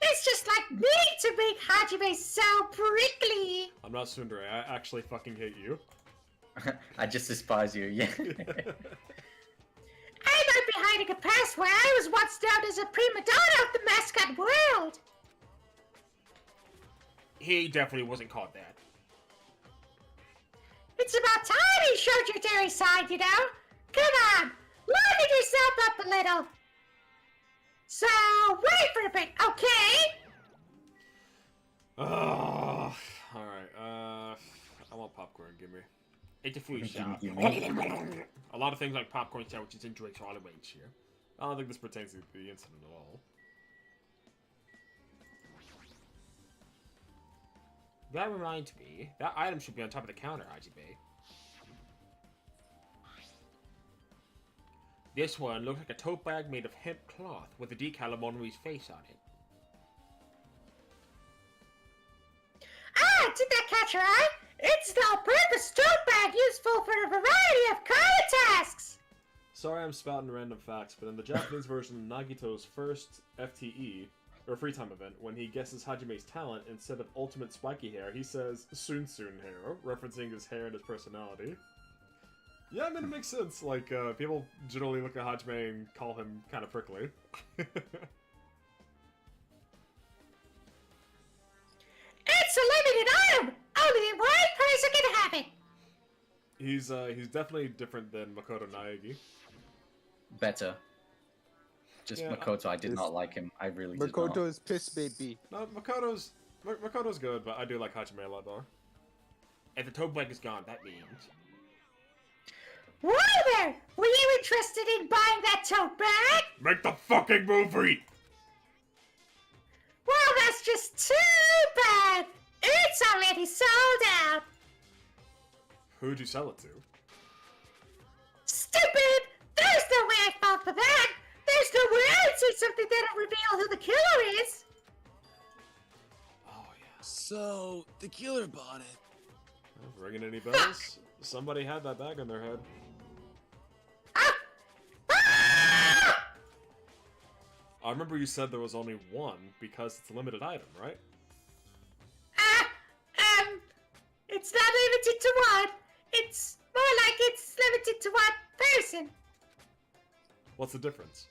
It's just like me to make Hajime so prickly! I'm not Sundere, I actually fucking hate you. I just despise you, yeah. I might be hiding a past where I was once known as a prima donna of the mascot world! He definitely wasn't called that. It's about time you showed your dairy side, you know? Come on, liven yourself up a little! So, wait for a bit, okay? Oh, alright, I want popcorn, give me. It's a food shop. Give me. A lot of things like popcorn sandwiches and drinks are all the rage here. I don't think this pertains to the incident at all. That reminds me, that item should be on top of the counter, Hajime. This one looks like a tote bag made of hemp cloth with a decal of Monri's face on it. Ah, did that catch your eye? It's the all-purpose tote bag useful for a variety of car tasks! Sorry I'm spouting random facts, but in the Japanese version of Nagito's first FTE, or free time event, when he guesses Hajime's talent, instead of ultimate spiky hair, he says soon hair, referencing his hair and his personality. Yeah, I mean, it makes sense. Like, people generally look at Hajime and call him kind of prickly. It's a limited item! Only one person can have it! He's definitely different than Makoto Naegi. Better. Just Yeah, Makoto, I did not like him. I really did Makoto not. is piss baby. No, Makoto's good, but I do like Hajime a lot more. If the tote bag is gone, that means... Whoa there! Were you interested in buying that tote bag? Make the fucking movie! Well, that's just too bad! It's already sold out! Who'd you sell it to? Stupid! There's no way I fell for that! There's no way I'd say something that'll reveal who the killer is! Oh, yeah. So, the killer bought it. Ringing any bells? Somebody had that bag on their head. Ah! Ah! I remember you said there was only one because it's a limited item, right? It's not limited to one. It's more like it's limited to one person. What's the difference?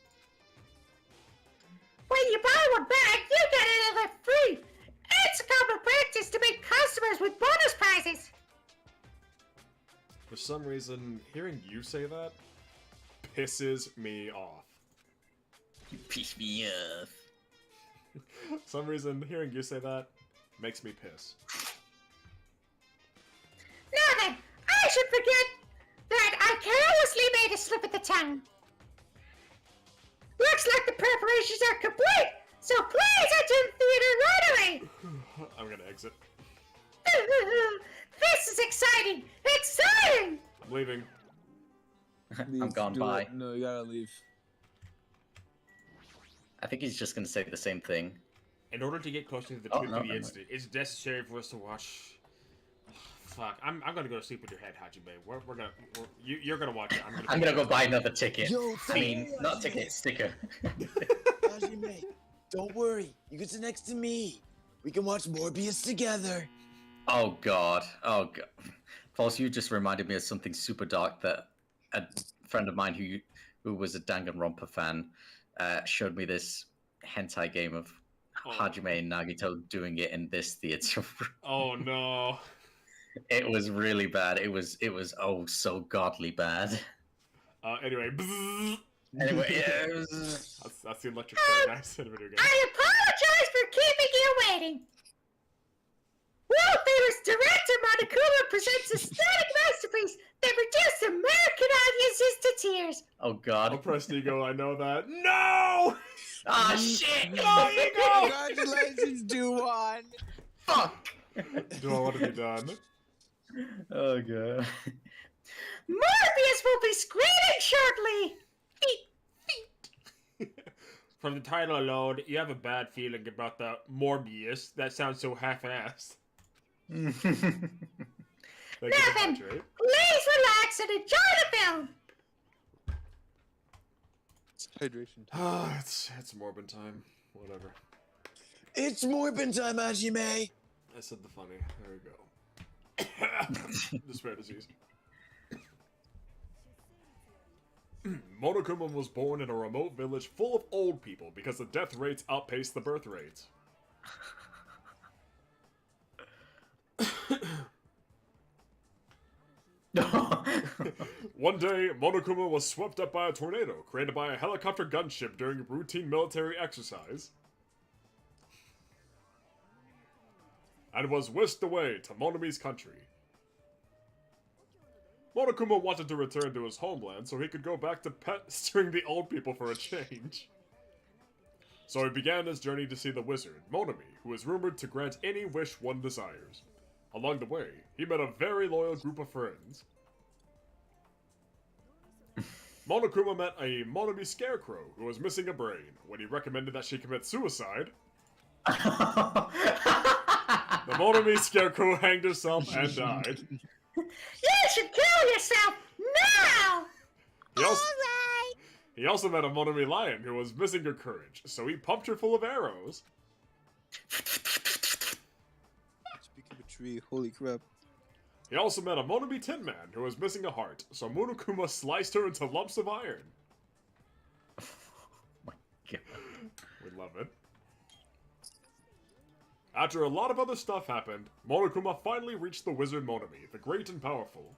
When you buy one bag, you get another free. It's a common practice to make customers with bonus prizes. There's some reason, hearing you say that pisses me off. You piss me off. For some reason, hearing you say that makes me piss. Now then, I should forget that I carelessly made a slip of the tongue. Looks like the preparations are complete, so please enter the theater right away. I'm gonna exit. This is exciting! Exciting! I'm leaving. I'm gone Do by. it. No, you gotta leave. I think he's just gonna say the same thing. In order to get closer to the Oh, truth no, of the never incident, it's necessary for us to watch. Fuck, I'm gonna go to sleep with your head, Hajime. You're gonna watch it. I'm gonna go buy another ticket. Yo, I mean, not ticket, sticker. Hajime, don't worry. You can sit next to me. We can watch Morbius together. Oh god. Oh god. False, you just reminded me of something super dark that a friend of mine who was a Danganronpa fan showed me this hentai game of Hajime and Nagito doing it in this theater. Oh no. It was really bad. It was oh so godly bad. Anyway. Anyway, yeah, that's the electric chair, guys. In a video game. I apologize for keeping you waiting. World Theater's director Monokuma presents a stunning masterpiece that reduced American audiences to tears. oh god. Oh, pressed ego, I know that. No! Ah shit! No, ego! Congratulations, Juwan! Fuck! Do I want to be done? Oh god. Morbius will be screening shortly. From the title alone, you have a bad feeling about the Morbius. That sounds so half-assed. Thank you for Nothing. that, right? Please relax and enjoy the film. It's hydration. it's Morbin time. Whatever. It's Morbin time, Hajime. I said the funny. There we go. Despair disease. Monokuma was born in a remote village full of old people because the death rates outpaced the birth rates. One day, Monokuma was swept up by a tornado created by a helicopter gunship during routine military exercise, and was whisked away to Monomi's country. Monokuma wanted to return to his homeland so he could go back to pestering the old people for a change. So he began his journey to see the wizard, Monomi, who is rumored to grant any wish one desires. Along the way, he met a very loyal group of friends. Monokuma met a Monomi scarecrow who was missing a brain. When he recommended that she commit suicide, the Monomi scarecrow hanged herself and died. You should kill yourself now. He also met a Monomi lion who was missing her courage, so he pumped her full of arrows. Speaking of a tree, holy crap. He also met a Monomi Tin Man who was missing a heart, so Monokuma sliced her into lumps of iron. God. We love it. After a lot of other stuff happened, Monokuma finally reached the wizard Monomi, the great and powerful.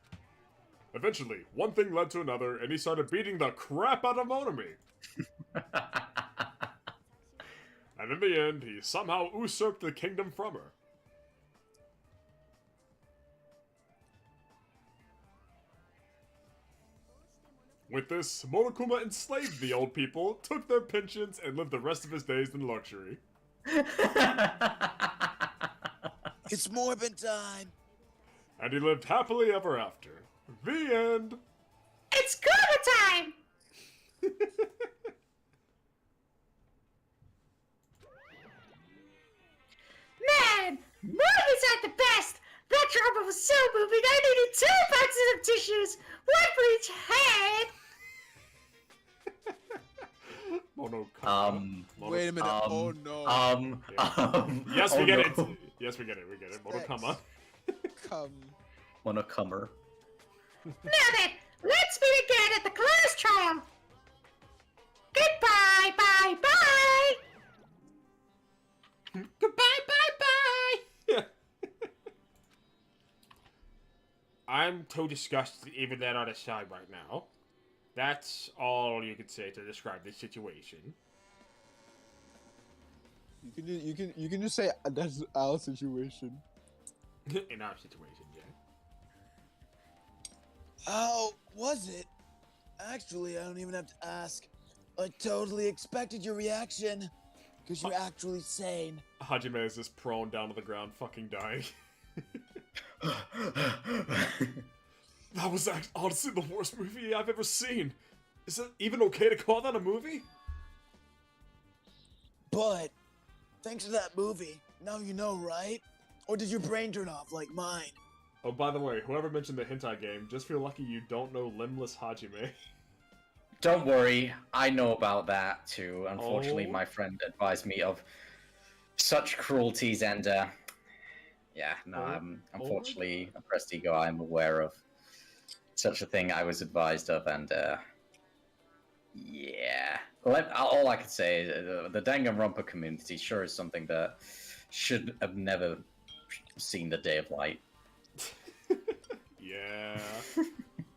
Eventually, one thing led to another, and he started beating the crap out of Monomi. And in the end, he somehow usurped the kingdom from her. With this, Monokuma enslaved the old people, took their pensions, and lived the rest of his days in luxury. It's Morbin time. And he lived happily ever after. The end! It's Kuma time. Man, movies aren't the best. That drama was so moving. I needed 2 boxes of tissues, one for each head. Monokuma. Wait a minute. Oh no. Yes, we oh, get no. it. Yes, we get it. We get it. Monokuma. Come. Monocomer. Now then, let's meet again at the class trial. Goodbye, bye, bye. Goodbye, bye, bye. I'm too disgusted to even let on a side right now. That's all you can say to describe this situation. You can just say that's our situation. In our situation, yeah. How was it? Actually, I don't even have to ask. I totally expected your reaction. Because you're actually sane. Hajime is just prone down to the ground, fucking dying. That was honestly the worst movie I've ever seen. Is it even okay to call that a movie? But, thanks to that movie, now you know, right? Or did your brain turn off like mine? Oh, by the way, whoever mentioned the hentai game, just feel lucky you don't know Limbless Hajime. Don't worry, I know about that too. Unfortunately, Oh. my friend advised me of such cruelties, and yeah, no, unfortunately, a pressed ego, I'm aware of such a thing I was advised of, and yeah. All I can say is the Danganronpa community sure is something that should have never seen the day of light. Yeah.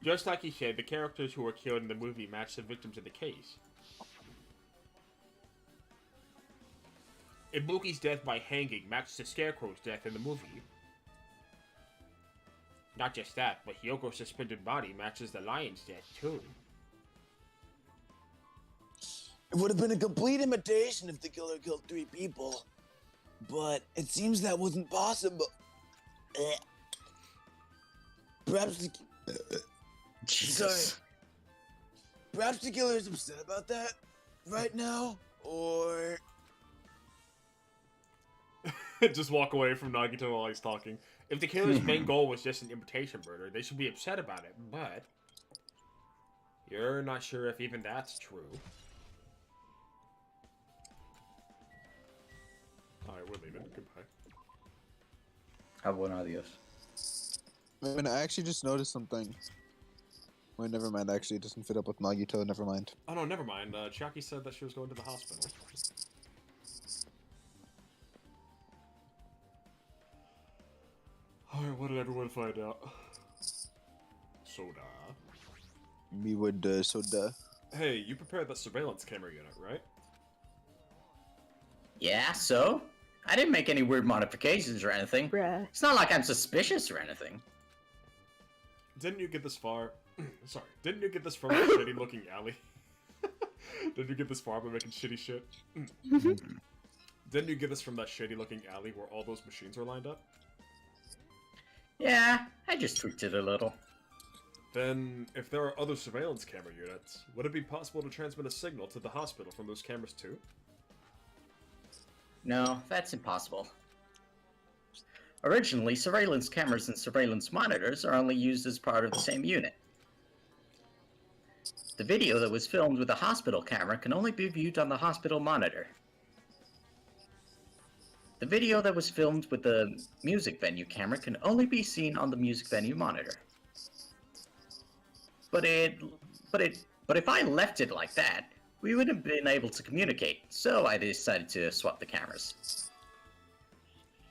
Just like you said, the characters who were killed in the movie match the victims in the case. Ibuki's death by hanging matched the Scarecrow's death in the movie. Not just that, but Hyogo's suspended body matches the lion's death too. It would have been a complete imitation if the killer killed 3 people. But it seems that wasn't possible. Perhaps the... Jesus. Sorry. Perhaps the killer is upset about that right now, or... Just walk away from Nagito while he's talking. If the killer's main goal was just an imitation murder, they should be upset about it, but... You're not sure if even that's true. Alright, we're leaving. Goodbye. Have one adios. Man, I actually just noticed something. Wait, never mind. Actually, it doesn't fit up with Nagito. Never mind. Oh no, never mind. Chiaki said that she was going to the hospital. Alright, what did everyone find out? Soda. Me would soda. Hey, you prepared that surveillance camera unit, right? Yeah, so? I didn't make any weird modifications or anything. Bruh. It's not like I'm suspicious or anything. Didn't you get this far? Sorry, didn't you get this from that shitty looking alley? Didn't you get this far by making shitty shit? Didn't you get this from that shitty looking alley where all those machines are lined up? Yeah, I just tweaked it a little. Then, if there are other surveillance camera units, would it be possible to transmit a signal to the hospital from those cameras too? No, that's impossible. Originally, surveillance cameras and surveillance monitors are only used as part of the same unit. The video that was filmed with the hospital camera can only be viewed on the hospital monitor. The video that was filmed with the music venue camera can only be seen on the music venue monitor. But if I left it like that, we wouldn't have been able to communicate, so I decided to swap the cameras.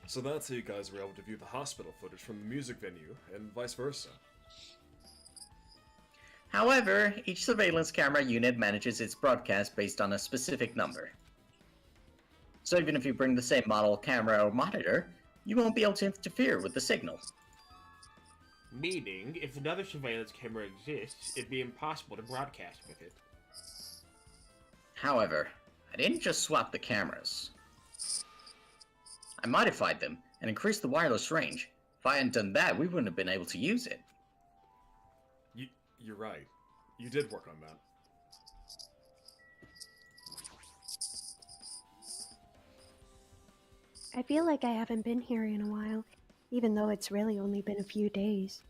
So that's how you guys were able to view the hospital footage from the music venue, and vice versa. However, each surveillance camera unit manages its broadcast based on a specific number. So even if you bring the same model camera or monitor, you won't be able to interfere with the signal. Meaning, if another surveillance camera exists, it'd be impossible to broadcast with it. However, I didn't just swap the cameras. I modified them and increased the wireless range. If I hadn't done that, we wouldn't have been able to use it. You're right. You did work on that. I feel like I haven't been here in a while, even though it's really only been a few days.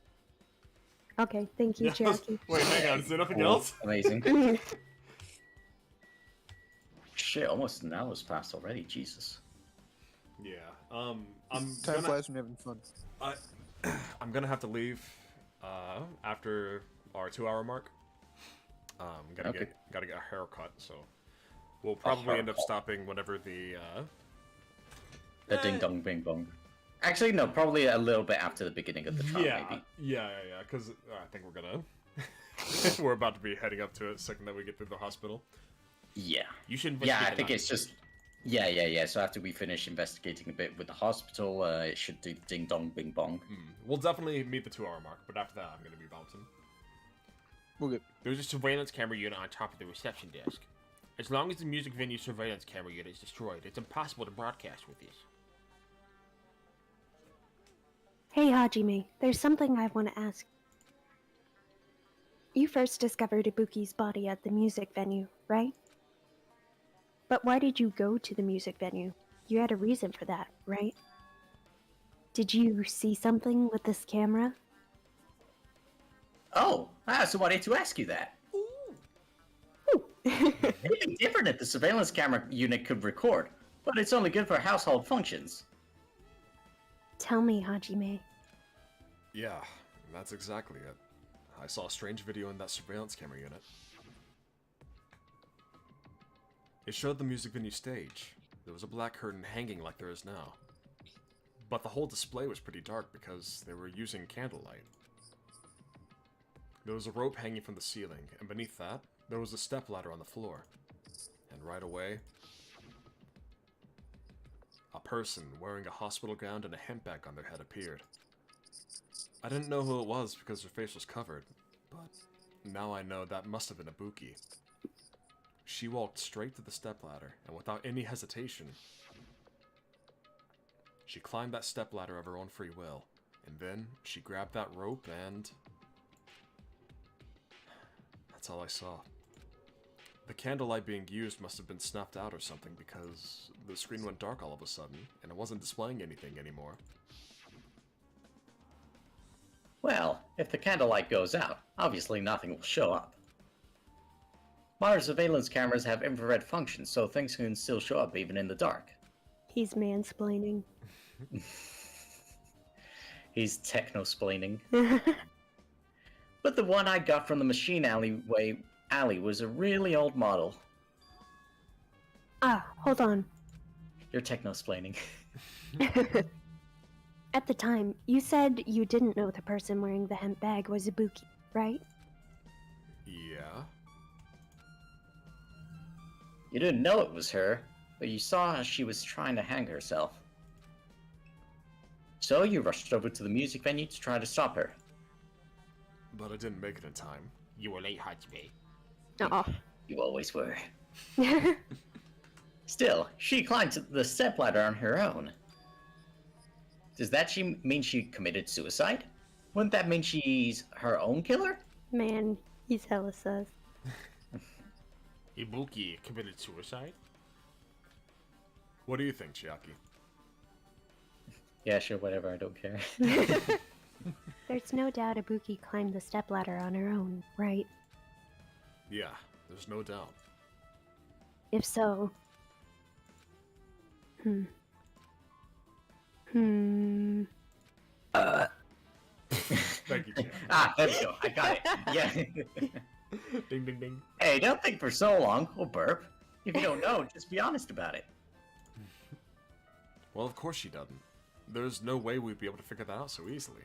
Okay, thank you, Yes. Jackie. Wait, hang on. Is there nothing Oh, else? Amazing. Shit, almost an hour's passed already, Jesus. Yeah. Time gonna, flies when you're having fun. I'm gonna have to leave after our 2-hour mark. Gotta Okay. get a haircut, so we'll probably end up haircut. stopping whenever the The ding dong bing bong. Actually, no, probably a little bit after the beginning of the trial, maybe. Yeah, because I think we're gonna... we're about to be heading up to it the second that we get through the hospital. Yeah. You should Yeah, investigate I think the it's just... Yeah. So after we finish investigating a bit with the hospital, it should do ding dong bing bong. We'll definitely meet the 2-hour mark, but after that I'm gonna be bouncing. We'll get. There's a surveillance camera unit on top of the reception desk. As long as the music venue surveillance camera unit is destroyed, it's impossible to broadcast with this. Hey, Hajime, there's something I want to ask. You first discovered Ibuki's body at the music venue, right? But why did you go to the music venue? You had a reason for that, right? Did you see something with this camera? Oh, I also wanted to ask you that. It'd be different if the surveillance camera unit could record, but it's only good for household functions. Tell me, Hajime. Yeah, that's exactly it. I saw a strange video in that surveillance camera unit. It showed the music venue stage. There was a black curtain hanging like there is now. But the whole display was pretty dark because they were using candlelight. There was a rope hanging from the ceiling, and beneath that, there was a stepladder on the floor. And right away, a person wearing a hospital gown and a hemp bag on their head appeared. I didn't know who it was because her face was covered, but now I know that must have been Ibuki. She walked straight to the stepladder, and without any hesitation, she climbed that stepladder of her own free will, and then she grabbed that rope and... that's all I saw. The candlelight being used must have been snuffed out or something because the screen went dark all of a sudden, and it wasn't displaying anything anymore. Well, if the candlelight goes out, obviously nothing will show up. Modern surveillance cameras have infrared functions, so things can still show up even in the dark. He's mansplaining. He's techno-splaining. But the one I got from the machine alley was a really old model. Ah, hold on. You're techno-splaining. At the time, you said you didn't know the person wearing the hemp bag was Ibuki, right? Yeah? You didn't know it was her, but you saw she was trying to hang herself. So you rushed over to the music venue to try to stop her. But I didn't make it in time. You were late, Hajime. Aw. You always were. Still, she climbed to the stepladder on her own. Does that mean she committed suicide? Wouldn't that mean she's her own killer? Man, he's hella sus. Ibuki committed suicide? What do you think, Chiaki? Yeah, sure, whatever, I don't care. There's no doubt Ibuki climbed the stepladder on her own, right? Yeah, there's no doubt. If so... Thank you, Chiaki. Ah, there we go, I got it. Yeah. Ding, ding, ding. Hey, don't think for so long, or burp. If you don't know, just be honest about it. Well, of course she doesn't. There's no way we'd be able to figure that out so easily.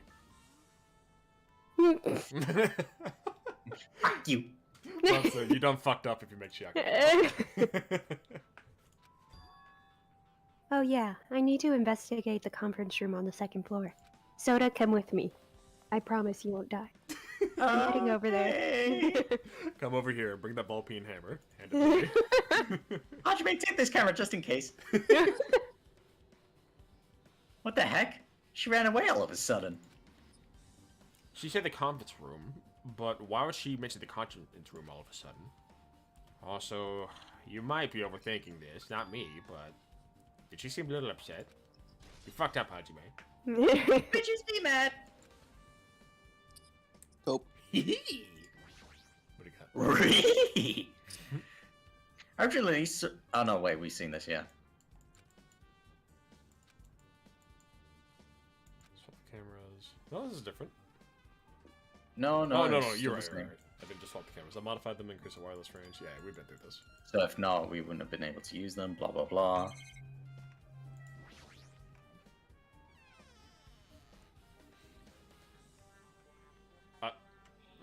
Fuck you. You done fucked up if you make Chiaki. Oh yeah, I need to investigate the conference room on the second floor. Soda, come with me. I promise you won't die. I'm heading over there. Come over here and bring that ball peen hammer. Hand it to me. Hajime, take this camera just in case. What the heck? She ran away all of a sudden. She said the conference room, but why would she mention the conference room all of a sudden? Also, you might be overthinking this, not me, but did she seem a little upset? You fucked up, Hajime. Bitches be mad. Cope. What do you got? Really? Actually, oh no, wait, we've seen this, yeah. Swap cameras. No, this is different. No, Oh, no, it's you're still right, the right. same. I didn't just swap the cameras. I modified them, increase the wireless range. Yeah, we've been through this. So if not, we wouldn't have been able to use them, blah blah blah.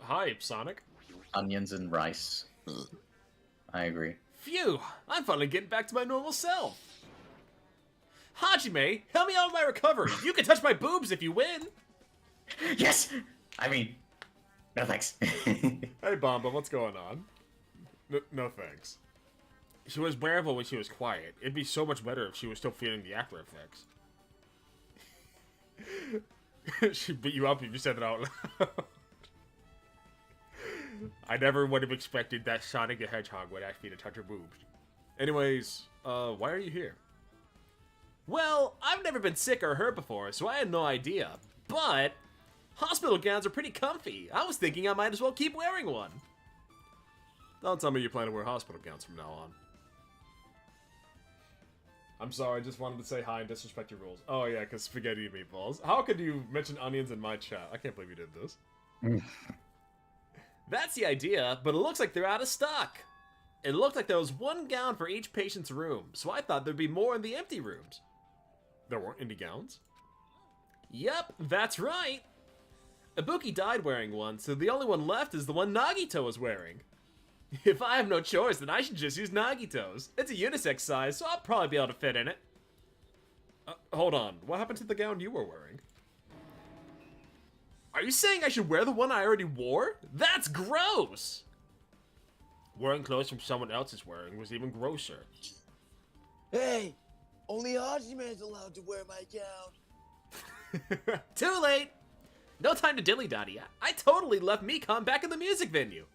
Hi, Sonic. Onions and rice. I agree. Phew! I'm finally getting back to my normal self. Hajime, help me out with my recovery. You can touch my boobs if you win. Yes! I mean, no thanks. Hey, Bomba, what's going on? No thanks. She was bearable when she was quiet. It'd be so much better if she was still feeling the after effects. She beat you up if you said it out loud. I never would have expected that Sonic the Hedgehog would ask me to touch her boobs. Anyways, why are you here? Well, I've never been sick or hurt before, so I had no idea. But hospital gowns are pretty comfy. I was thinking I might as well keep wearing one. Don't tell me you plan to wear hospital gowns from now on. I'm sorry, I just wanted to say hi and disrespect your rules. Oh yeah, because spaghetti and meatballs. How could you mention onions in my chat? I can't believe you did this. That's the idea, but it looks like they're out of stock. It looked like there was one gown for each patient's room, so I thought there'd be more in the empty rooms. There weren't any gowns? Yep, that's right. Ibuki died wearing one, so the only one left is the one Nagito was wearing. If I have no choice, then I should just use Nagito's. It's a unisex size, so I'll probably be able to fit in it. Hold on, what happened to the gown you were wearing? Are you saying I should wear the one I already wore? That's gross! Wearing clothes from someone else's wearing was even grosser. Hey! Only Hajime's allowed to wear my gown. Too late! No time to dilly-dally. I totally left Mikon back in the music venue.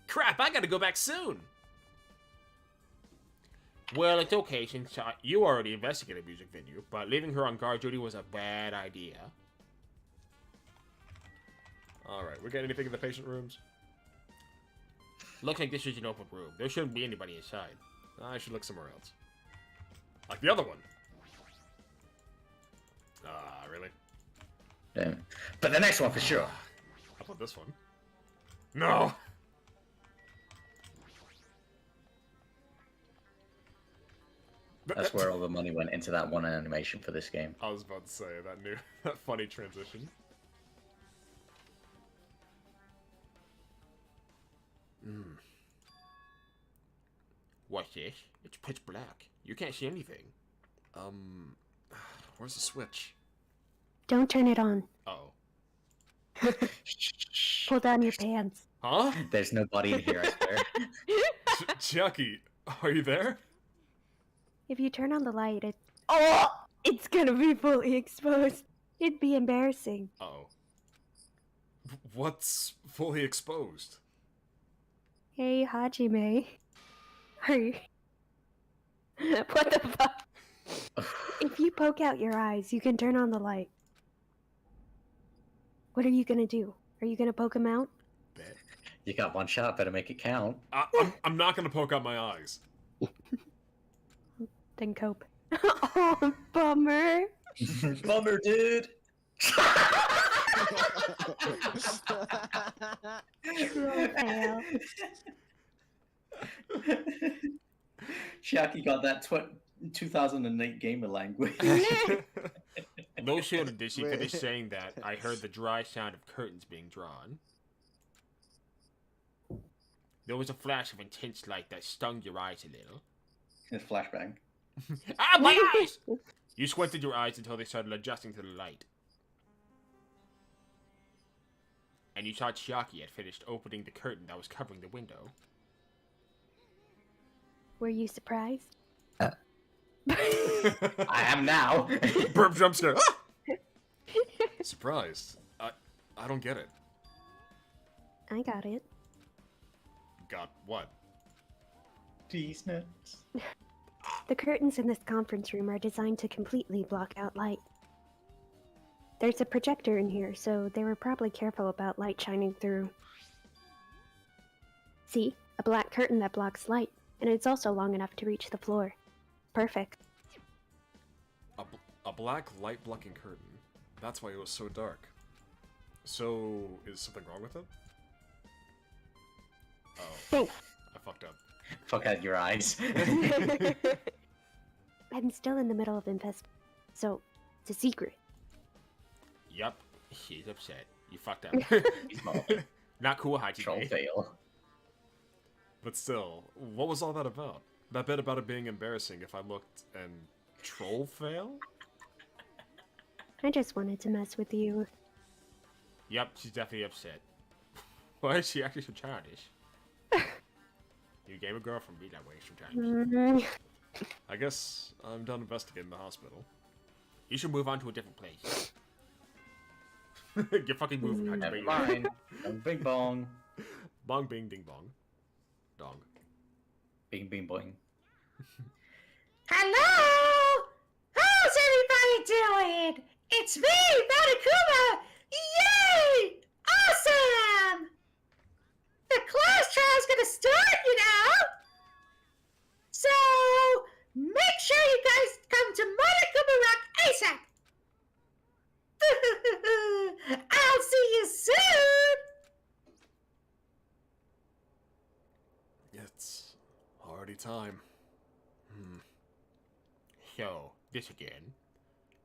Crap, I gotta go back soon. Well, it's okay since you already investigated a music venue, but leaving her on guard duty was a bad idea. Alright, we got anything in the patient rooms? Looks like this is an open room. There shouldn't be anybody inside. I should look somewhere else. Like the other one. Really? Yeah. But the next one for sure. How about this one? No! That's where all the money went into that one animation for this game. I was about to say, that funny transition. What's this? It's pitch black. You can't see anything. Where's the switch? Don't turn it on. Uh-oh. Pull down your pants. Huh? There's nobody in here, I swear. Chucky, are you there? If you turn on the light, it's gonna be fully exposed. It'd be embarrassing. Uh-oh. What's fully exposed? Hey, Hajime. Are you... What the fuck? If you poke out your eyes, you can turn on the light. What are you gonna do? Are you gonna poke him out? You got one shot, better make it count. I'm not gonna poke out my eyes. Then cope. Oh, bummer. Bummer, dude. Troll fail. Shaki got that 2008 gamer language. No sooner did she finish saying that, I heard the dry sound of curtains being drawn. There was a flash of intense light that stung your eyes a little. It's flashbang. Ah, my eyes! You squinted your eyes until they started adjusting to the light. And you saw Chiaki had finished opening the curtain that was covering the window. Were you surprised? I am now. Burp jump scare. Ah! Surprised. I don't get it. I got it. Got what? Cheese nuts. The curtains in this conference room are designed to completely block out light. There's a projector in here, so they were probably careful about light shining through. See? A black curtain that blocks light, and it's also long enough to reach the floor. Perfect. A black light blocking curtain. That's why it was so dark. So, is something wrong with it? Oh. Thanks. I fucked up. Fuck out your eyes. I'm still in the middle of so it's a secret. Yup, she's upset. You fucked up. Not cool, Hajime. Troll fail. But still, what was all that about? That bit about it being embarrassing if I looked and troll fail? I just wanted to mess with you. Yep, she's definitely upset. Why is she actually so childish? You gave a girlfriend be that way sometimes. Mhm. I guess I'm done investigating the hospital. You should move on to a different place. Get fucking moving, Hajime. Never mind. Bing bong. Bong bing ding bong. Dong. Bing bing boing. Hello! How's everybody doing? It's me, Monokuma! Yay! Awesome! The class trial's gonna start, you know? So, make sure you guys come to Monokuma Rock ASAP! I'll see you soon! It's already time. So, this again.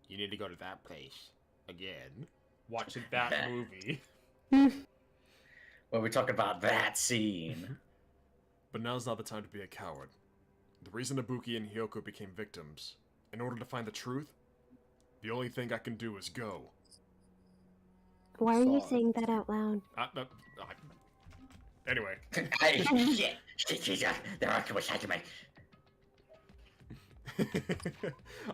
You need to go to that place. Again. Watching that movie. Well, we're talking about that scene. But now's not the time to be a coward. The reason Ibuki and Hyoko became victims, in order to find the truth, the only thing I can do is go. Why are you Fuck. saying that out loud? Anyway. Shit, they're on to us, Hajime. I'm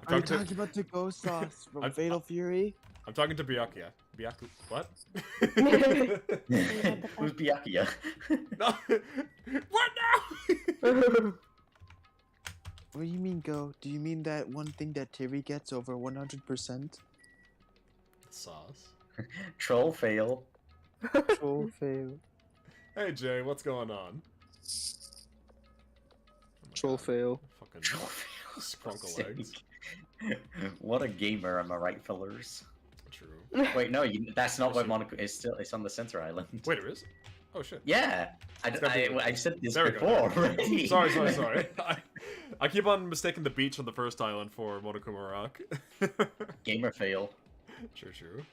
Are you talking to, talking about the ghost sauce from I'm- Fatal Fury? I'm talking to Byakuya. Byaku... What? Who's Byakuya? No. What now? What do you mean, Go? Do you mean that one thing that Terry gets over 100%? Sauce. Troll fail. Troll fail. Hey Jay, what's going on? Troll fail. Fucking Troll fail. Scrunkle legs. What a gamer, am I right, fellers? True. Wait, no, that's not where Monaco is. Still, it's on the center island. Wait, it is? Oh shit. Yeah, gotta be- I said this There we go. before already. Sorry. I keep on mistaking the beach on the first island for Monokuma Rock. Gamer fail. True.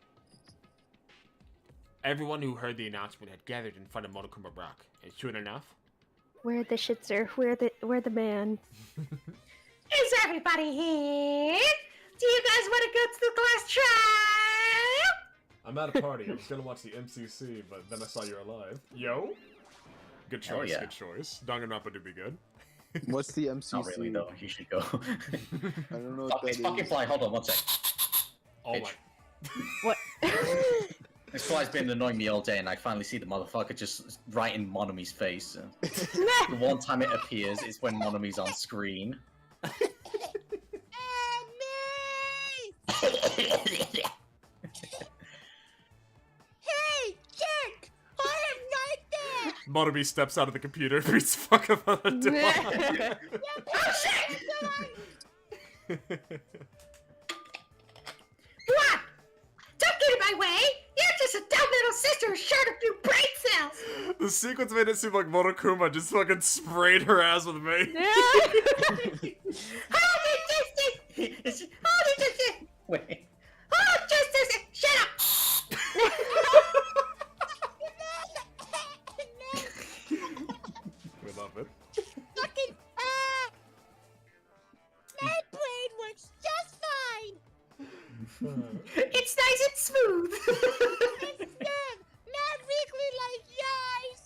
Everyone who heard the announcement had gathered in front of Monokuma Rock. And soon enough, Where the shitzer? Where the man? Is everybody here? Do you guys want to go to the class trial? I'm at a party. I was gonna watch the MCC, but then I saw you're alive. Yo? Good Hell choice, yeah. good choice. Danganronpa do be good. What's the MCC? Not really though. You should go. I don't know Fuck, what it's that fucking is. fly. Hold on one sec. Oh Bitch. my. What? This fly's been annoying me all day, and I finally see the motherfucker just right in Monomi's face. The one time it appears is when Monomi's on screen. Hey, jerk! I am right there! Monomi steps out of the computer and beats the fuck up on the door. Oh shit! What? Don't get in my way! You're just a dumb little sister who's short a few brain cells! The sequence made it seem like Monokuma just fucking sprayed her ass with me. Hold it, just Wait. hold just a sec. Shut up! We love it. Fucking my brain works just fine. It's nice and smooth. It's not wriggly like yours.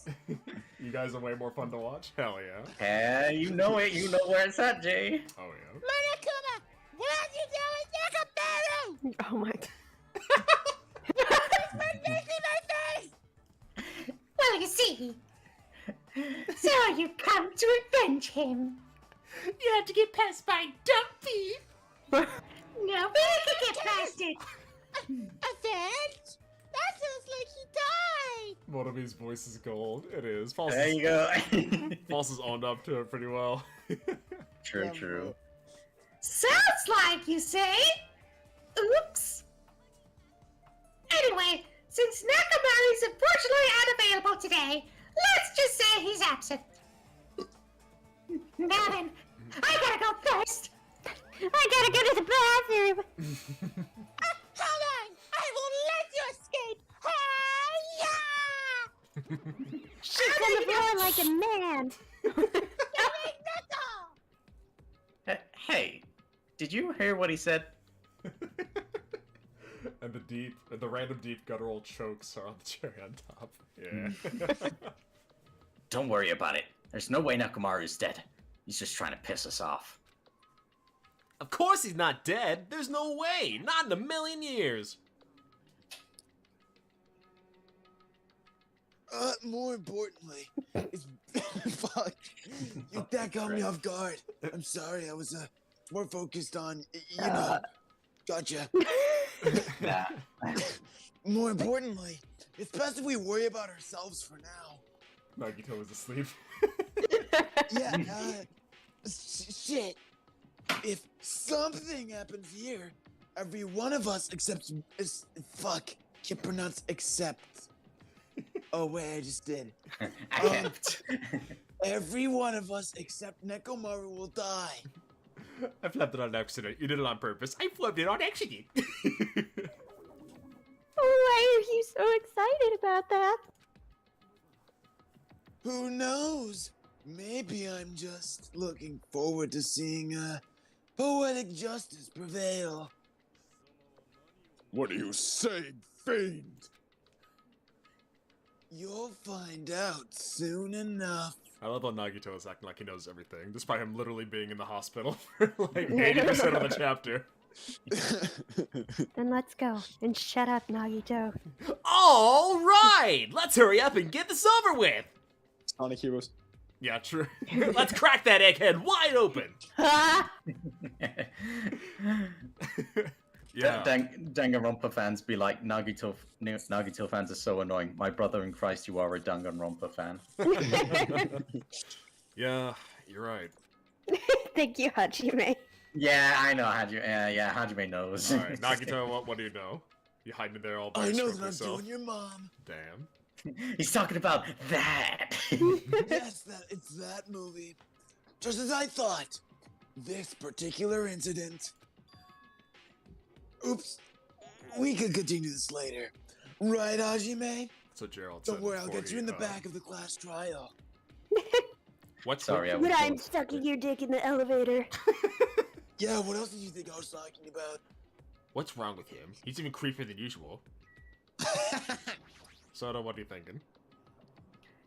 You guys are way more fun to watch? Hell yeah. Yeah, you know it. You know where it's at, Jay. Oh yeah. Monokuma, what are you doing, Nakabaru? Oh my. Well, you see. So you come to avenge him. You have to get past my Dumpy. Now we can get past it. Avenge? That sounds like he died. Monomi's voice is gold. It is. There you go. False has owned up to it pretty well. True, true. Sounds like you say. Oops. Anyway, since Nakamari's unfortunately unavailable today, let's just say he's absent. Now then, I gotta go first. I gotta go to the bathroom. Hold on! I won't let you escape! Hi-ya! like a man. Hey, did you hear what he said? And the random deep guttural chokes are on the cherry on top. Yeah. Don't worry about it. There's no way Nakamura's dead. He's just trying to piss us off. Of course he's not dead. There's no way. Not in a million years. More importantly, it's fuck. That got me off guard. I'm sorry. I was more focused on you know. Gotcha. Nah. More importantly, it's best if we worry about ourselves for now. Nagito is asleep. Yeah. Shit. If something happens here, every one of us accepts. Fuck. Can't pronounce accept. Oh wait, I just did. Every one of us except Nekomaru will die. I flipped it on accident. You did it on purpose. I flipped it on accident. Why are you so excited about that? Who knows? Maybe I'm just looking forward to seeing poetic justice prevail. What are you saying, fiend? You'll find out soon enough. I love how Nagito is acting like he knows everything, despite him literally being in the hospital for like 80% of the chapter. Then let's go. And shut up, Nagito. All right. Let's hurry up and get this over with. Sonic Heroes. Yeah, true. Let's crack that egghead wide open. Yeah. Danganronpa fans be like, Nagito fans are so annoying. My brother in Christ, you are a Danganronpa fan. Yeah, you're right. Thank you, Hajime. Yeah, I know. Hajime knows. Alright, Nagito, what do you know? You hiding there all by I know yourself. that I'm doing your mom. Damn. He's talking about that. Yes, it's that movie. Just as I thought. This particular incident. Oops. We could continue this later. Right, Hajime? That's what Gerald said. Don't worry, I'll before get you in the he, back of the class trial. What's Sorry, I But was I'm sucking your dick in the elevator. Yeah, what else did you think I was talking about? What's wrong with him? He's even creepier than usual. Soda, what are you thinking?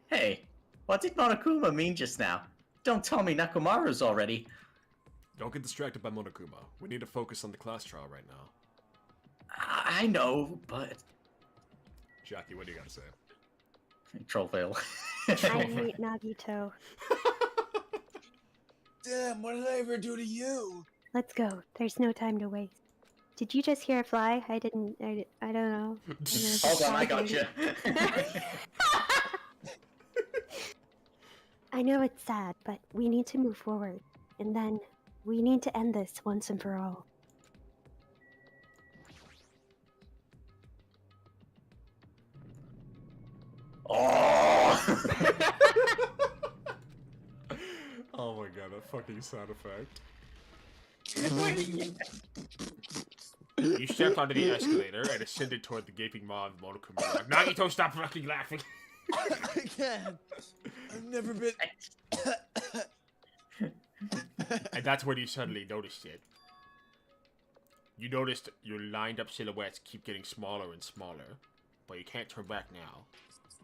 Hey, what did Monokuma mean just now? Don't tell me Nakamura's already. Don't get distracted by Monokuma. We need to focus on the class trial right now. I know, but... Jackie, what do you gotta say? Trollville. I hate Nagito. Damn, what did I ever do to you? Let's go. There's no time to waste. Did you just hear a fly? I don't know. Hold on, I got you. I know it's sad, but we need to move forward. And then we need to end this once and for all. Oh! Oh my god, that fucking sound effect. You stepped onto the escalator and ascended toward the gaping maw of Monokuma. Like, Nagito, stop fucking laughing. I can't. I've never been... And that's when you suddenly noticed it. You noticed your lined up silhouettes keep getting smaller and smaller, but you can't turn back now.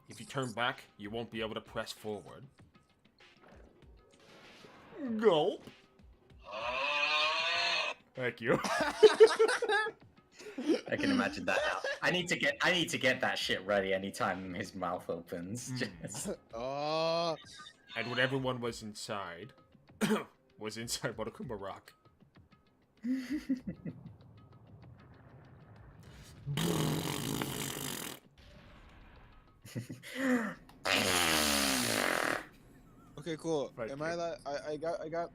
If you turn back, you won't be able to press forward. Gulp. Thank you. I can imagine that now. I need to get that shit ready anytime his mouth opens. Just... Oh. And when everyone was inside Monokuma Rock. Okay, cool. Thank Am you. I allowed? I got.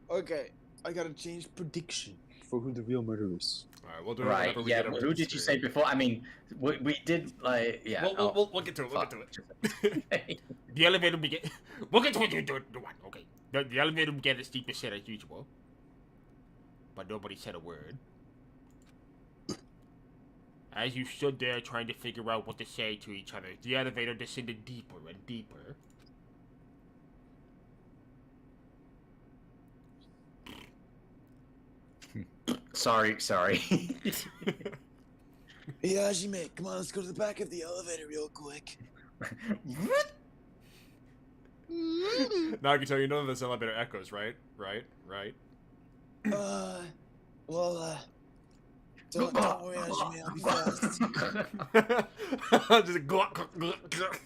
Okay, I got to change prediction for who the real murderer is. Alright, we'll do it Right, whenever we yeah, get over who to did the you stream. say before? I mean, we did, like, yeah. We'll get to it, we'll get to it. The elevator began. We'll get to it, okay. The elevator began its deep ascent as usual. But nobody said a word. As you stood there trying to figure out what to say to each other, the elevator descended deeper and deeper. Sorry. Hey, Hajime, come on, let's go to the back of the elevator real quick. Nagito, you know this elevator echoes, right? Right? Don't worry, Hajime, I'll be fast. Just glug, glug, glug, glug.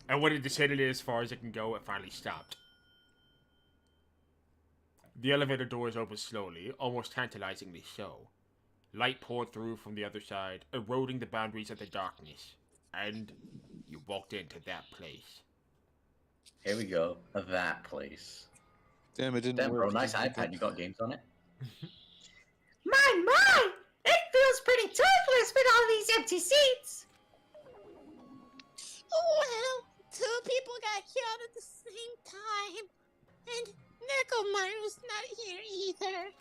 And when it descended as far as it can go, it finally stopped. The elevator doors opened slowly, almost tantalizingly so. Light poured through from the other side, eroding the boundaries of the darkness. And you walked into that place. Here we go. That place. Damn, it didn't Damn, work. bro, nice iPad. You got games on it? My! It feels pretty toothless with all these empty seats. Well, 2 people got killed at the same time. And Nekomaru's not here either.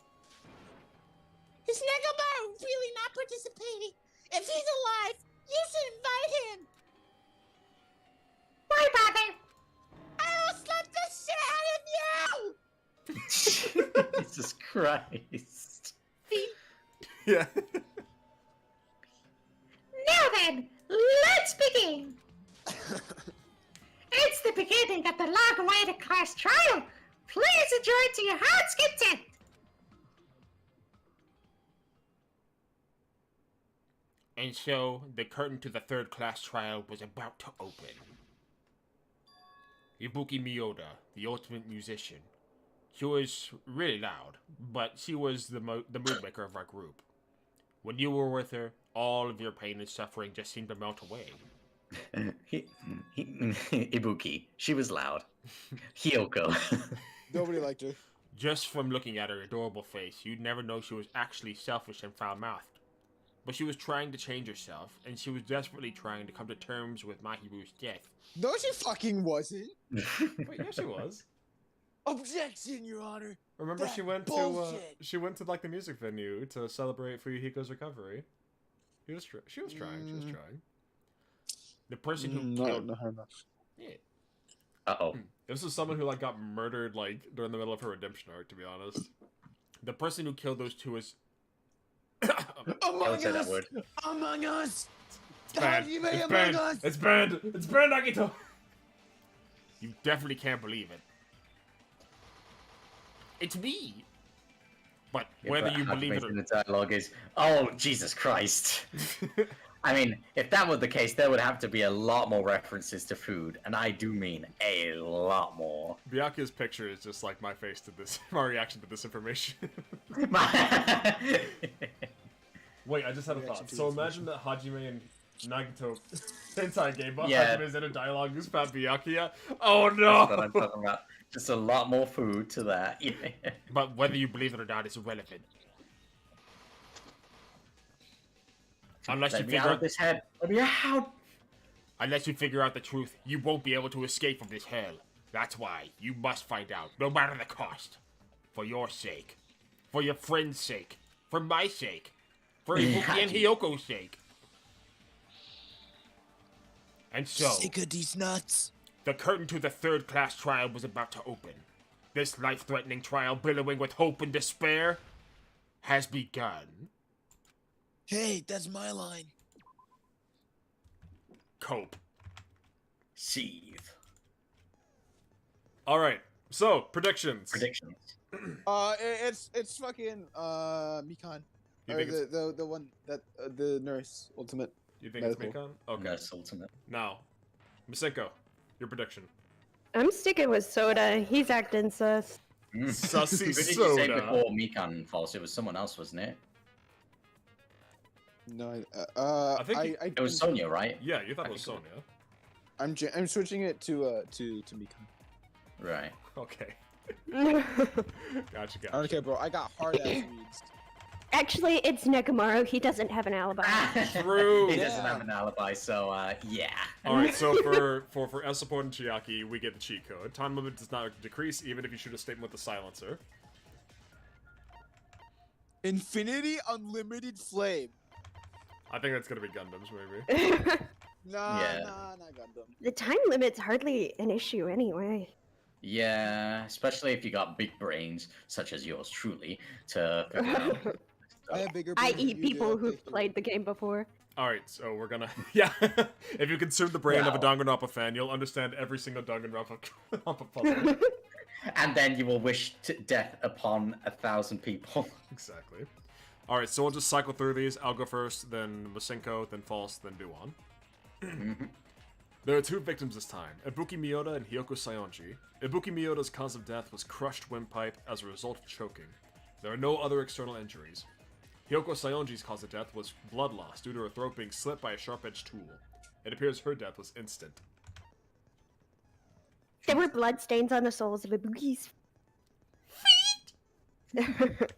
Is Nekomaru really not participating? If he's alive, you should invite him. Why bother? I will slap the shit out of you! Jesus Christ. Yeah. Now then, let's begin. It's the beginning of the long-awaited class trial. Please enjoy it to your heart's content. And so, the curtain to the 3rd class trial was about to open. Ibuki Miyoda, the ultimate musician. She was really loud, but she was the mood maker of our group. When you were with her, all of your pain and suffering just seemed to melt away. Ibuki. She was loud. Hyoko. Nobody liked her. Just from looking at her adorable face, you'd never know she was actually selfish and foul-mouthed. But she was trying to change herself, and she was desperately trying to come to terms with Mahiru's death. No, she fucking wasn't. Wait, yeah, she was. Objection, Your Honor. Remember, That she went bullshit. to like the music venue to celebrate Fuyuhiko's recovery. She was trying. She was trying. The person who Not killed... enough. Yeah. Uh-oh. This is someone who like got murdered like during the middle of her redemption arc. To be honest, The person who killed those 2 is... Don't say that word. Among Us! it's banned. Hajime It's Among banned. Us! It's banned. It's banned, Nagito. You definitely can't believe it. It's me! But whether you believe it or the dialogue is, oh, Jesus Christ. I mean, if that were the case, there would have to be a lot more references to food, and I do mean a lot more. Byakuya's picture is just like my face to this, my reaction to this information. Wait, I just had a thought. So imagine that Hajime and Nagito inside game, but Yeah. Hajime's inner dialogue is about Byakuya. Oh no! That's what I'm talking about. Just a lot more food to that. But whether you believe it or not is irrelevant. Unless you Let me figure out out of this head. Let me out. Unless you figure out the truth, you won't be able to escape from this hell. That's why you must find out, no matter the cost. For your sake. For your friend's sake. For my sake. For Ibuki and Hyoko's sake. And so, Sick of these nuts. the curtain to the 3rd class trial was about to open. This life-threatening trial, billowing with hope and despair, has begun. Hey, that's my line. Cope. Seethe. All right. So predictions. Predictions. It's fucking Mikan. You Or think it's, the one that the nurse ultimate. you think it's medical. Mikon? Okay. Nurse Ultimate. Now, Miseko, your prediction. I'm sticking with Soda. He's acting sus. Sussy Who did you say soda. before Mikan False? It was someone else, wasn't it? No, I think It was Sonya, right? Yeah, you thought it was Sonya. I'm switching it to Mikan. Right. Okay. Gotcha. I don't care, bro. I got hard ass reads. Actually, it's Nekomaru. He doesn't have an alibi. True. He doesn't have an alibi, so yeah. All right. So for El Support and Chiaki, we get the cheat code. Time limit does not decrease even if you shoot a statement with the silencer. Infinity Unlimited Flame. I think that's gonna be Gundams, maybe. Nah, Yeah. nah, not Gundam. The time limit's hardly an issue anyway. Yeah, especially if you got big brains, such as yours truly, to figure out. I have bigger I brains than eat you do, people I'll who've take you. played the game before. Alright, so we're gonna... Yeah, if you consume the brain of a Wow. Danganronpa fan, you'll understand every single Danganronpa puzzle. And then you will wish death upon 1,000 people. Exactly. Alright, so we'll just cycle through these. I'll go first, then Masenko, then False, then Duan. There are 2 victims this time, Ibuki Miyoda and Hyoko Sayonji. Ibuki Miyoda's cause of death was crushed windpipe as a result of choking. There are no other external injuries. Hyoko Sayonji's cause of death was blood loss due to her throat being slit by a sharp-edged tool. It appears her death was instant. There were bloodstains on the soles of Ibuki's feet.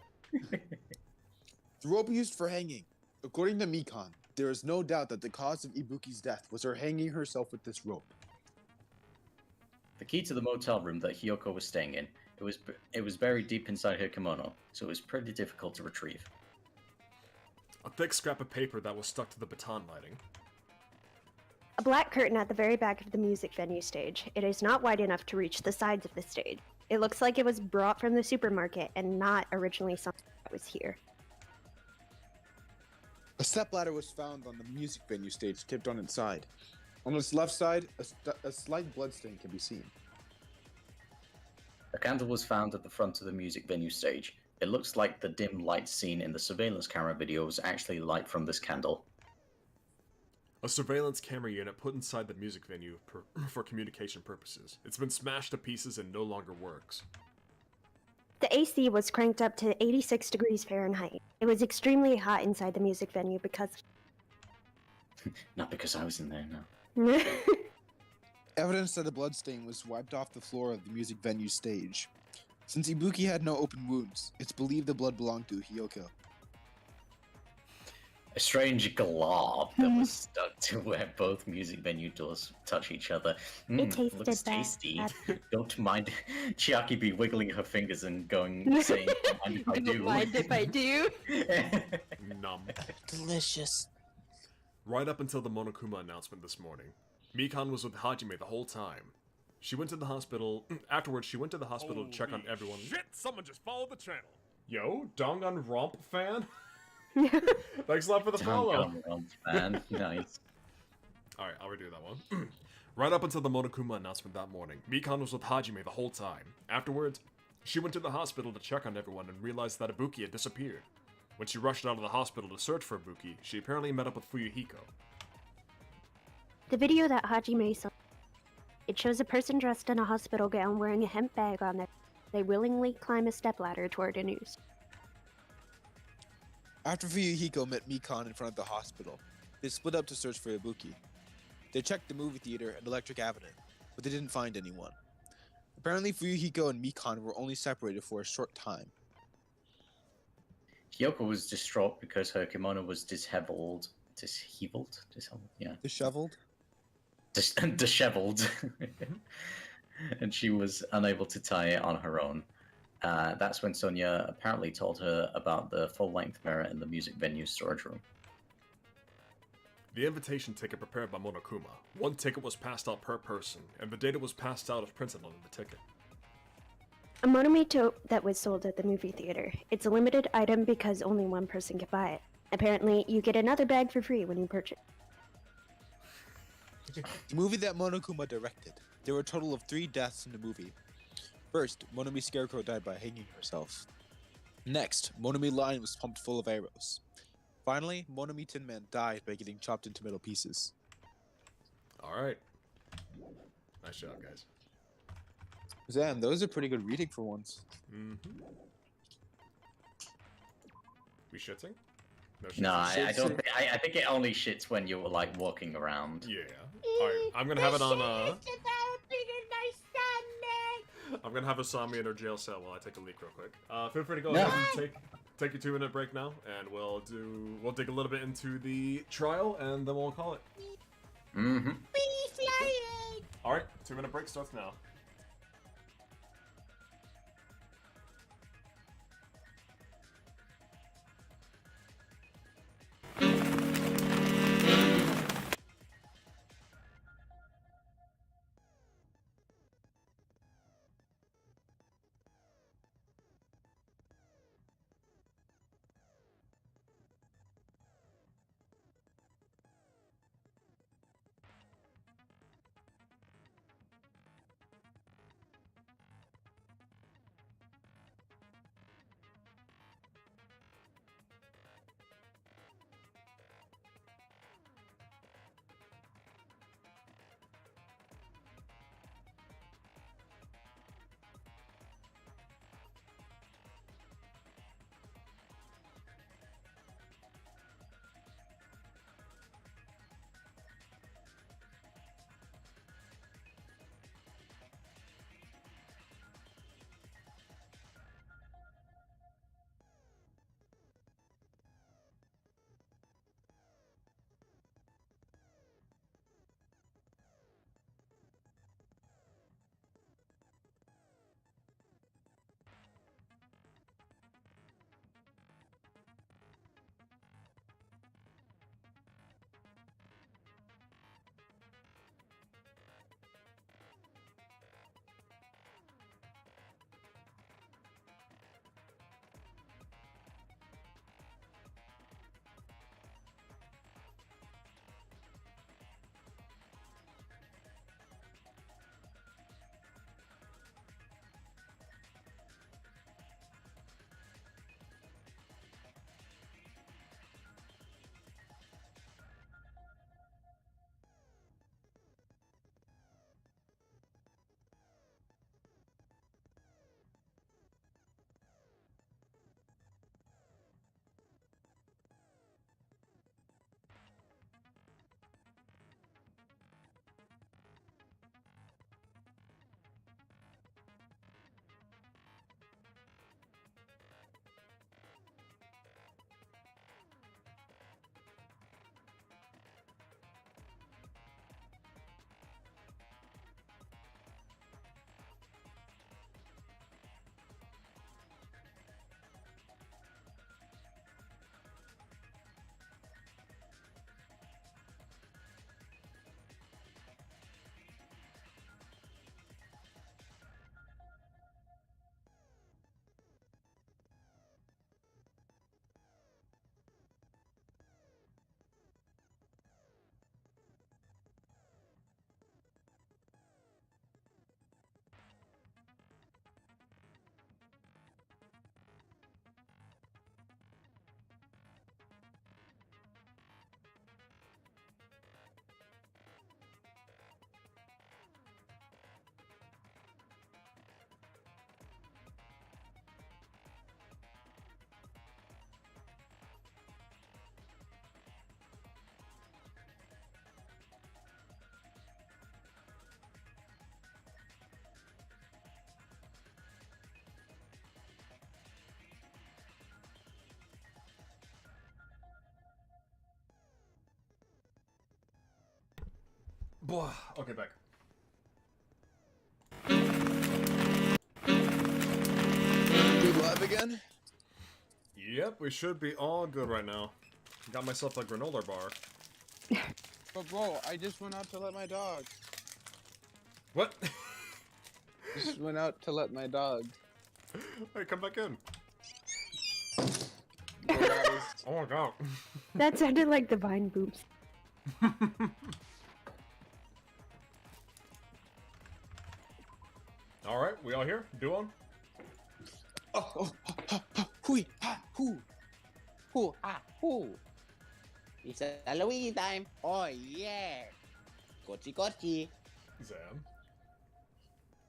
The rope used for hanging. According to Mikan, there is no doubt that the cause of Ibuki's death was her hanging herself with this rope. The key to the motel room that Hyoko was staying in, it was buried deep inside her kimono, so it was pretty difficult to retrieve. A thick scrap of paper that was stuck to the baton lighting. A black curtain at the very back of the music venue stage. It is not wide enough to reach the sides of the stage. It looks like it was brought from the supermarket and not originally something that was here. A stepladder was found on the music venue stage, tipped on its side. On its left side, a slight bloodstain can be seen. A candle was found at the front of the music venue stage. It looks like the dim light seen in the surveillance camera video was actually light from this candle. A surveillance camera unit put inside the music venue for communication purposes. It's been smashed to pieces and no longer works. The AC was cranked up to 86 degrees Fahrenheit. It was extremely hot inside the music venue because... Not because I was in there, no. Evidence that a bloodstain was wiped off the floor of the music venue stage. Since Ibuki had no open wounds, it's believed the blood belonged to Hyoko. A strange glob that was stuck to where both music venue doors touch each other. It tasted looks bad. tasty. Don't mind Chiaki be wiggling her fingers and saying, "Don't mind if I do." Don't mind if I do. Numb. Delicious. Right up until the Monokuma announcement this morning, Mikan was with Hajime the whole time. She went to the hospital. Afterwards, she went to the hospital to check on everyone. Shit, someone just followed the channel. Yo, Danganronpa fan? Thanks a lot for the follow. Man. Nice. Alright, I'll redo that one. Right up until the Monokuma announcement that morning, Mikan was with Hajime the whole time. Afterwards, she went to the hospital to check on everyone and realized that Ibuki had disappeared. When she rushed out of the hospital to search for Ibuki, she apparently met up with Fuyuhiko. The video that Hajime saw, it shows a person dressed in a hospital gown wearing a hemp bag on their... They willingly climb a stepladder toward a noose. After Fuyuhiko met Mikan in front of the hospital, they split up to search for Ibuki. They checked the movie theater and Electric Avenue, but they didn't find anyone. Apparently Fuyuhiko and Mikan were only separated for a short time. Hyoko was distraught because her kimono was disheveled. Yeah. Disheveled? Disheveled. And she was unable to tie it on her own. That's when Sonia apparently told her about the full-length mirror in the music venue storage room. The invitation ticket prepared by Monokuma. One ticket was passed out per person, and the data was passed out as printed on the ticket. A monomito that was sold at the movie theater. It's a limited item because only one person can buy it. Apparently, you get another bag for free when you purchase. The movie that Monokuma directed. There were a total of 3 deaths in the movie. First, Monomi Scarecrow died by hanging herself. Next, Monomi Lion was pumped full of arrows. Finally, Monomi Tin Man died by getting chopped into metal pieces. Alright. Nice job, guys. Damn, those are pretty good reading for once. Mm-hmm. We shitting? No, I don't think. I think it only shits when you're like walking around. Yeah. Alright, I'm gonna have it on I'm gonna have Asami in her jail cell while I take a leak real quick. Feel free to go ahead and take your 2-minute break now, and we'll dig a little bit into the trial, and then we'll call it. Mm-hmm. Alright, 2-minute break starts now. Boy, okay, back. Good live again? Yep, we should be all good right now. Got myself a granola bar. But bro, I just went out to let my dog. What? Just went out to let my dog. Hey, come back in. Bro, that was... Oh my god. That sounded like divine boobs. Alright, we all here? Duo? Hui, ha, hoo. Hoo, ha, hoo. It's Halloween time. Oh, yeah. Gochi, gochi. Zam.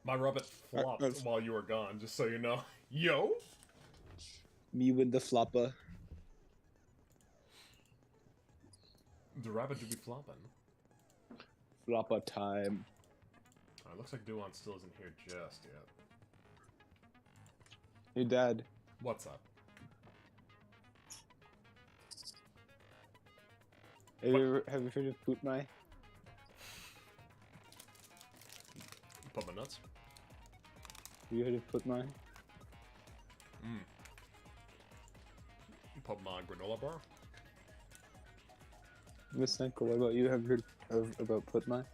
My rabbit flopped while you were gone, just so you know. Yo! Me with the flopper. The rabbit do be flopping. Flopper time. Alright, looks like Duon still isn't here just yet. Hey, Dad. What's up? Have you heard of Putmai? Put my nuts. Have you heard of Putmai? Put my granola bar. Miss Nicole, what about you? Have you heard about Putmai?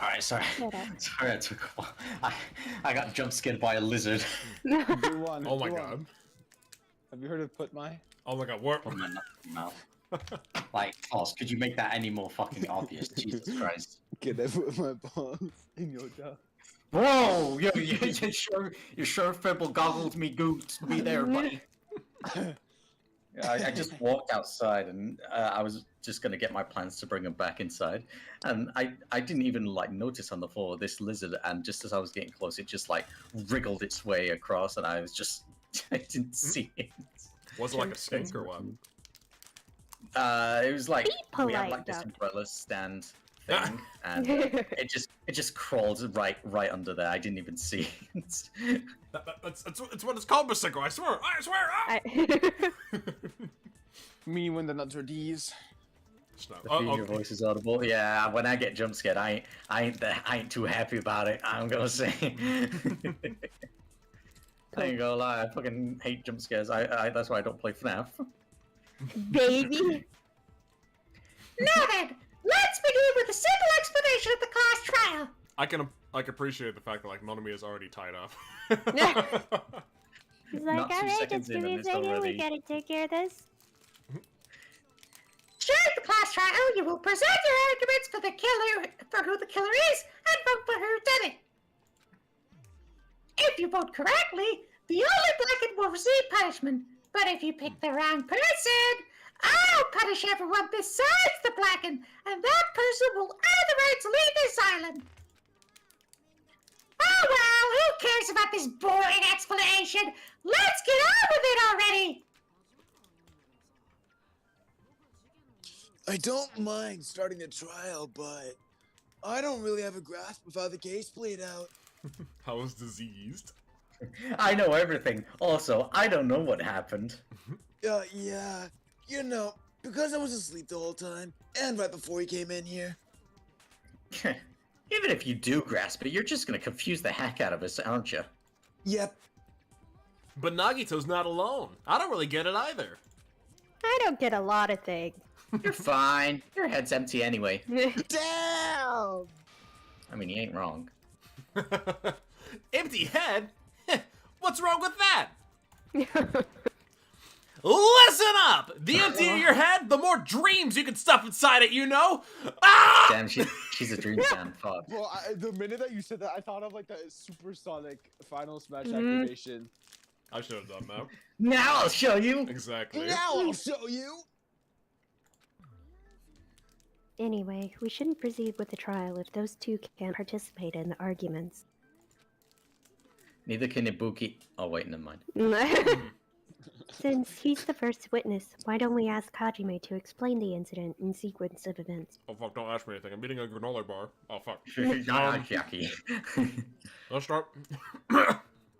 Alright, sorry. Shut up. Sorry, I took a while. I got jump scared by a lizard. Duan, Oh my Duan. god. Have you heard of Putmai? Oh my god, what? Put my nut in my mouth. Like, Toss, could you make that any more fucking obvious? Jesus Christ. Can I put my balls in your jaw? Whoa! You sure Fibble goggled me gooped me there, buddy. I just walked outside and I was just gonna get my plans to bring him back inside, and I didn't even like notice on the floor this lizard, and just as I was getting close, it just like wriggled its way across, and I was just I didn't see it. Was it like a skink or what? It was like Be we had polite, like this Doc. umbrella stand thing, and it just crawled right under there. I didn't even see it. It's what it's called, Basico, I swear! I swear! Ah! Me when the nuts are D's. Snap. Your voice is audible. Yeah, when I get jump scared, I ain't too happy about it. I'm gonna say. I ain't gonna lie, I fucking hate jump scares. I that's why I don't play FNAF. Baby. Now then, let's begin with a simple explanation of the class trial. I can appreciate the fact that like Monomi is already tied up. He's like, Not 2 alright, seconds just give in me a and it's second, already- we gotta take care of this. During the class trial, you will present your arguments for the killer, for who the killer is, and vote for who did it. If you vote correctly, the only blackened will receive punishment. But if you pick the wrong person, I'll punish everyone besides the blackened, and that person will earn the right to leave this island. Oh well, who cares about this boring explanation? Let's get on with it already! I don't mind starting the trial, but I don't really have a grasp of how the case played out. I was diseased. I know everything. Also, I don't know what happened. Yeah, you know, because I was asleep the whole time, and right before he came in here. Even if you do grasp it, you're just gonna confuse the heck out of us, aren't you? Yep. But Nagito's not alone. I don't really get it either. I don't get a lot of things. You're fine. Your head's empty anyway. Damn! I mean, you ain't wrong. Empty head? What's wrong with that? Listen up! The emptier your head, the more dreams you can stuff inside it, you know? Ah! Damn, she's a dream fan. Fuck. Bro, the minute that you said that, I thought of like the supersonic Final Smash Mhm. activation. I should have done that. Now I'll show you! Exactly. Now I'll show you! Anyway, we shouldn't proceed with the trial if those two can't participate in the arguments. Neither can Ibuki. Oh, wait, never mind. Since he's the first witness, why don't we ask Hajime to explain the incident in sequence of events? Oh fuck, don't ask me anything. I'm eating a granola bar. Oh fuck. Jackie. Let's start.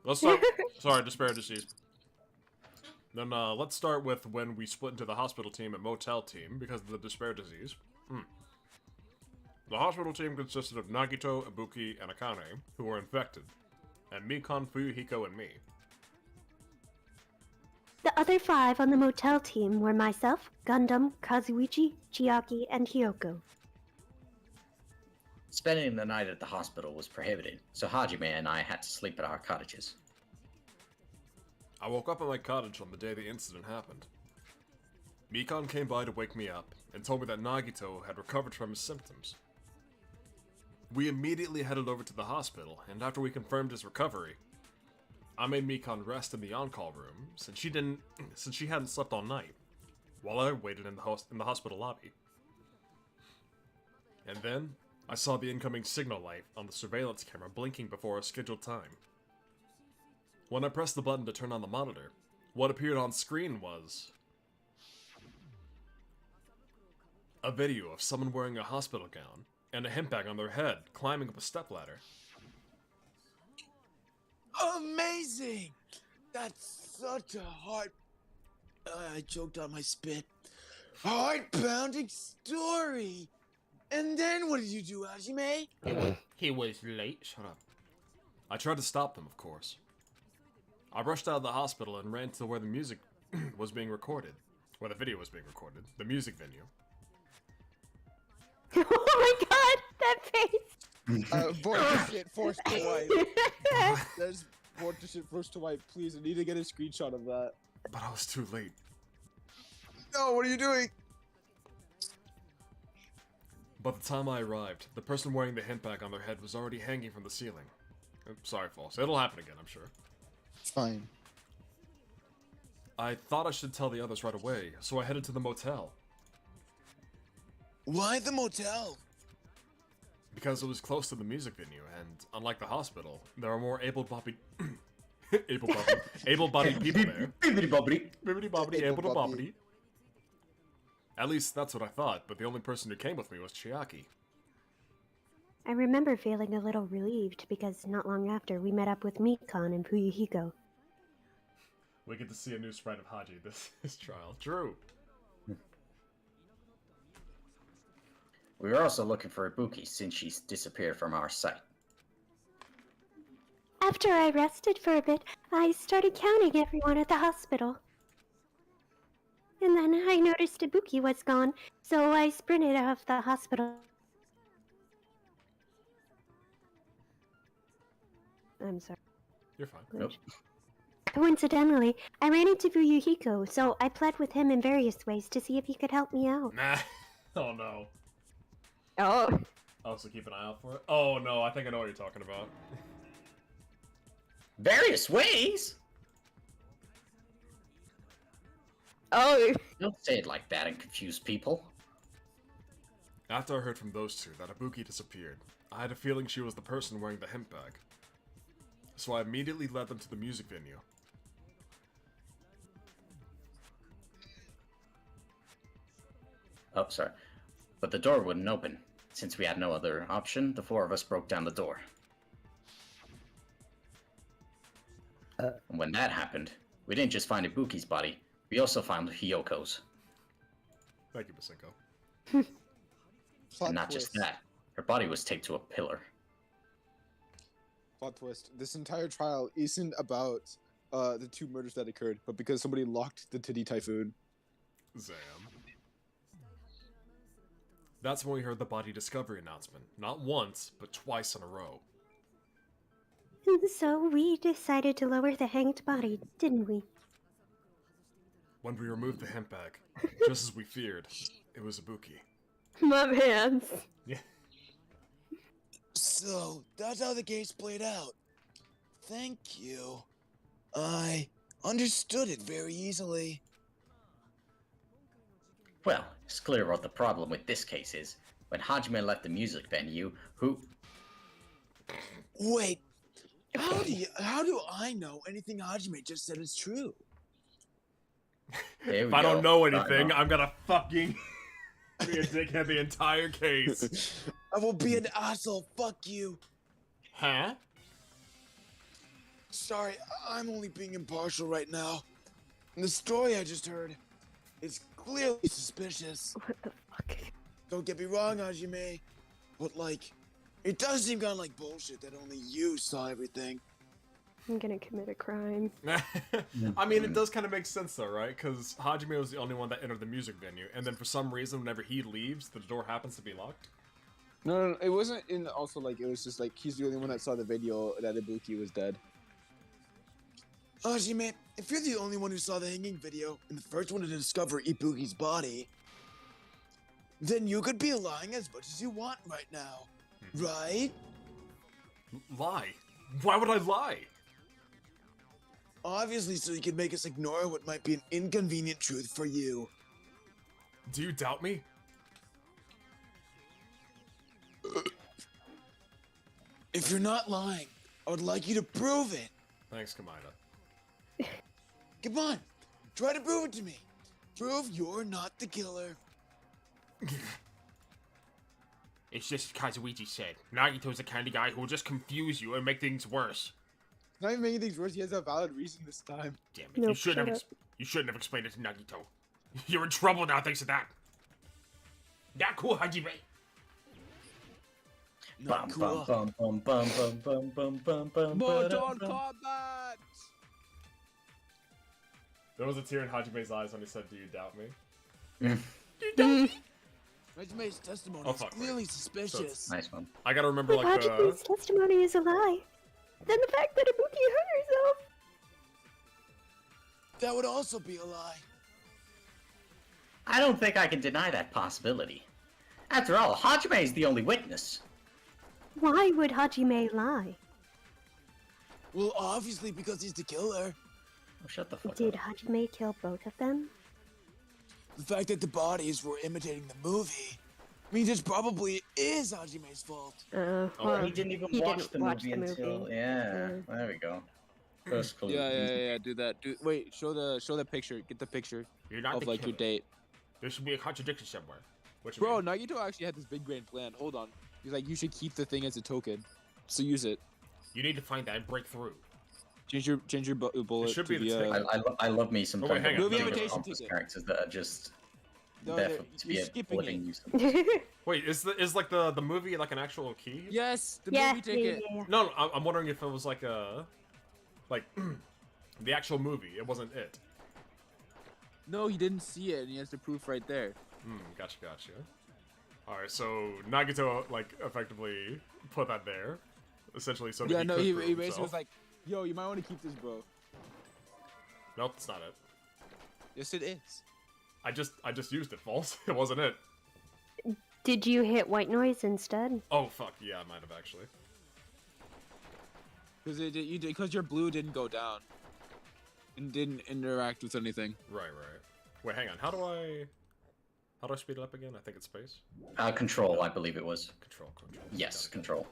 Let's start. Sorry, despair disease. Then let's start with when we split into the hospital team and motel team because of the despair disease. The hospital team consisted of Nagito, Ibuki, and Akane, who were infected, and Mikon, Fuyuhiko, and me. The other 5 on the motel team were myself, Gundam, Kazuichi, Chiaki, and Hyoko. Spending the night at the hospital was prohibited, so Hajime and I had to sleep at our cottages. I woke up at my cottage on the day the incident happened. Mikon came by to wake me up and told me that Nagito had recovered from his symptoms. We immediately headed over to the hospital, and after we confirmed his recovery, I made Mikon rest in the on-call room since she hadn't slept all night, while I waited in the hospital lobby. And then I saw the incoming signal light on the surveillance camera blinking before our scheduled time. When I pressed the button to turn on the monitor, what appeared on screen was a video of someone wearing a hospital gown and a hemp bag on their head climbing up a stepladder. Amazing! That's such a I choked on my spit. Heart-pounding story! And then what did you do, Hajime? He was late. Shut up. I tried to stop them, of course. I rushed out of the hospital and ran to where the music was being recorded. Where the video was being recorded. The music venue. Oh my god, that face! Voice to shit, forced to wipe. There's voice to shit, forced to wipe. Please, I need to get a screenshot of that. But I was too late. No, what are you doing? By the time I arrived, the person wearing the hemp bag on their head was already hanging from the ceiling. Sorry, false. It'll happen again, I'm sure. Fine. I thought I should tell the others right away, so I headed to the motel. Why the motel? Because it was close to the music venue, and unlike the hospital, there are more able-bodied people there. Bibbidi-bobbidi. Bibbidi-bobbidi, able-to-bobbidi. At least that's what I thought, but the only person who came with me was Chiaki. I remember feeling a little relieved because not long after we met up with Mikon and Fuyuhiko. We get to see a new sprite of Haji this trial. True. We were also looking for Ibuki since she's disappeared from our sight. After I rested for a bit, I started counting everyone at the hospital. And then I noticed Ibuki was gone, so I sprinted out of the hospital. I'm sorry. You're fine. Nope. Coincidentally, I ran into Fuyuhiko, so I pled with him in various ways to see if he could help me out. Nah. Oh no. Oh. Oh, so keep an eye out for it? Oh no, I think I know what you're talking about. Various ways? Oh. Don't say it like that and confuse people. After I heard from those two that Ibuki disappeared, I had a feeling she was the person wearing the hemp bag. So I immediately led them to the music venue. Oh, sorry. But the door wouldn't open. Since we had no other option, the 4 of us broke down the door. And when that happened, we didn't just find Ibuki's body, we also found Hyoko's. Thank you, Masenko. And not just that, her body was taped to a pillar. Plot twist. This entire trial isn't about the 2 murders that occurred, but because somebody locked the titty typhoon. Zam. That's when we heard the body discovery announcement. Not once, but twice in a row. So we decided to lower the hanged body, didn't we? When we removed the hemp bag, just as we feared, it was Ibuki. My hands. Yeah. So, that's how the case played out. Thank you. I understood it very easily. Well, it's clear what the problem with this case is. When Hajime left the music venue, who... Wait, how do I know anything Hajime just said is true? If I don't know anything, I'm gonna fucking be a dickhead the entire case. I will be an asshole, fuck you. Huh? Sorry, I'm only being impartial right now. And the story I just heard is clearly suspicious. What the fuck? Don't get me wrong, Hajime. But like, it does seem kind of like bullshit that only you saw everything. I'm gonna commit a crime. I mean, it does kind of make sense though, right? Because Hajime was the only one that entered the music venue, and then for some reason, whenever he leaves, the door happens to be locked. No, it wasn't in. Also, like, it was just like he's the only one that saw the video that Ibuki was dead. Hajime, if you're the only one who saw the hanging video and the first one to discover Ibuki's body, then you could be lying as much as you want right now, right? Lie? Why would I lie? Obviously, so you can make us ignore what might be an inconvenient truth for you. Do you doubt me? If you're not lying, I would like you to prove it. Thanks, Kamida. Come on, try to prove it to me. Prove you're not the killer. It's just Kazuichi said. Nagito's the kind of guy who will just confuse you and make things worse. Not even making things worse. He has a valid reason this time. Damn it! Nope, you shouldn't shut have. You shouldn't have explained it to Nagito. You're in trouble now thanks to that. Not cool, Hajime. Bum, bum, bum, bum, bum, bum, bum, bum, bum, bum, Modern ba-da-bum. combat. There was a tear in Hajime's eyes when he said, "Do you doubt me?" Hajime's testimony Oh, is fuck, clearly right. suspicious. Nice one. I gotta remember, If like, Hajime's testimony is a lie, then the fact that Ibuki hurt herself. That would also be a lie. I don't think I can deny that possibility. After all, Hajime is the only witness. Why would Hajime lie? Well, obviously because he's the killer. Oh, shut the fuck Did up. Hajime kill both of them? The fact that the bodies were imitating the movie means it probably is Hajime's fault. Oh, He didn't even watch the movie until... Yeah, there we go. First clue. Yeah. Do that. Wait. Show the picture. Get the picture You're not of the like killer. your date. There should be a contradiction somewhere. What you Bro, mean? Nagito actually had this big grand plan. Hold on. He's like, you should keep the thing as a token, so use it. You need to find that and break through. Change your bullet. should be to the the, ticket. I love me some Oh, wait, hang on. Movie No, no, no. imitation ticket. characters that are just No, there no, to you're be a skipping living it. nuisance. Wait, is like the movie like an actual key? Yes, the Yeah, movie yeah, ticket. yeah. No, I'm wondering if it was like a, like, the actual movie. It wasn't it. No, he didn't see it, and he has the proof right there. Gotcha. All right, so Nagito like effectively put that there, essentially, so that Yeah, he no, could he prove basically himself. was like, "Yo, you might want to keep this, bro." Nope, that's not it. Yes, it is. I just used it, false. It wasn't it. Did you hit white noise instead? Oh fuck, yeah, I might have actually. Because your blue didn't go down, and didn't interact with anything. Right. Wait, hang on. How do I speed it up again? I think it's space. Control, I believe it was. Control. Yes, Got it. control.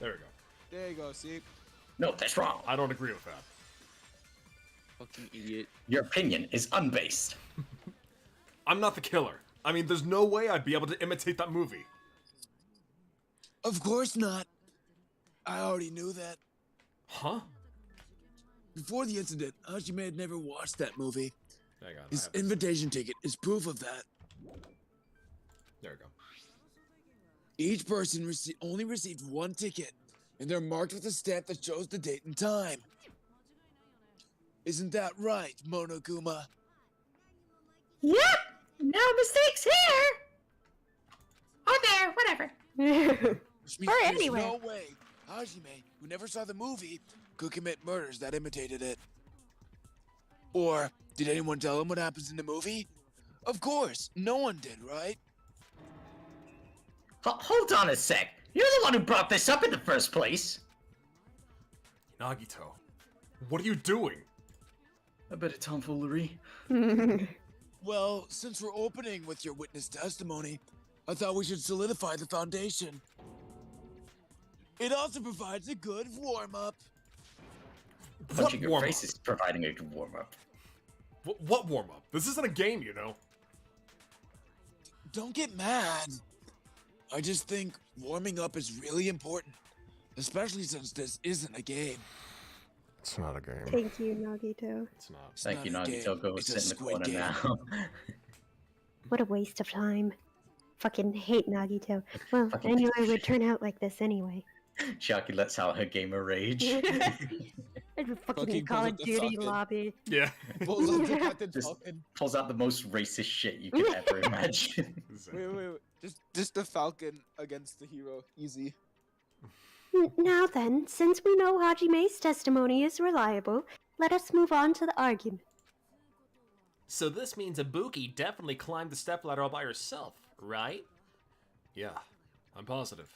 There we go. There you go. See, No, that's wrong. I don't agree with that. fucking idiot. Your opinion is unbased. I'm not the killer. I mean, there's no way I'd be able to imitate that movie. Of course not. I already knew that. Huh? Before the incident, Hajime had never watched that movie. Hang on. I His have this. invitation ticket is proof of that. There we go. Each person only received one ticket, and they're marked with a stamp that shows the date and time. Isn't that right, Monokuma? Yep! No mistakes here! Oh, there, whatever. Which means Or there's anywhere. no way Hajime, who never saw the movie, could commit murders that imitated it. Or, did anyone tell him what happens in the movie? Of course, no one did, right? Hold on a sec. You're the one who brought this up in the first place. Nagito, what are you doing? A bit of tomfoolery. Well, since we're opening with your witness testimony, I thought we should solidify the foundation. It also provides a good warm-up. Punching your warm-up? face is providing a good warm-up. What warm-up? This isn't a game, you know. Don't get mad. I just think warming up is really important. Especially since this isn't a game. It's not a game. Thank you, Nagito. It's not. It's Thank you, not a game, Nagito. Go it's a sit in the squid corner game. now. What a waste of time. Fucking hate Nagito. Well, Fucking I knew I piece of would shit. turn out like this anyway. Chiaki lets out her gamer rage. I'd be fucking Fucking Call pulls of up the Duty Falcon. lobby. Yeah. Pulls out the Captain Just- Falcon. Pulls out the most racist shit you could ever imagine. Wait. Just the Falcon against the hero. Easy. Now then, since we know Hajime's testimony is reliable, let us move on to the argument. So this means Ibuki definitely climbed the stepladder all by herself, right? Yeah, I'm positive.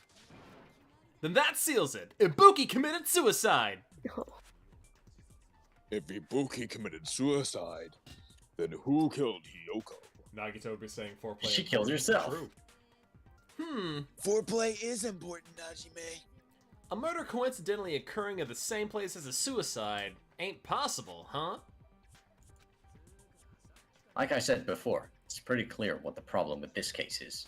Then that seals it! Ibuki committed suicide! If Ibuki committed suicide, then who killed Hiyoko? Nagito would be saying foreplay. She and killed consent is herself. True. Foreplay is important, Najime. A murder coincidentally occurring at the same place as a suicide ain't possible, huh? Like I said before, it's pretty clear what the problem with this case is.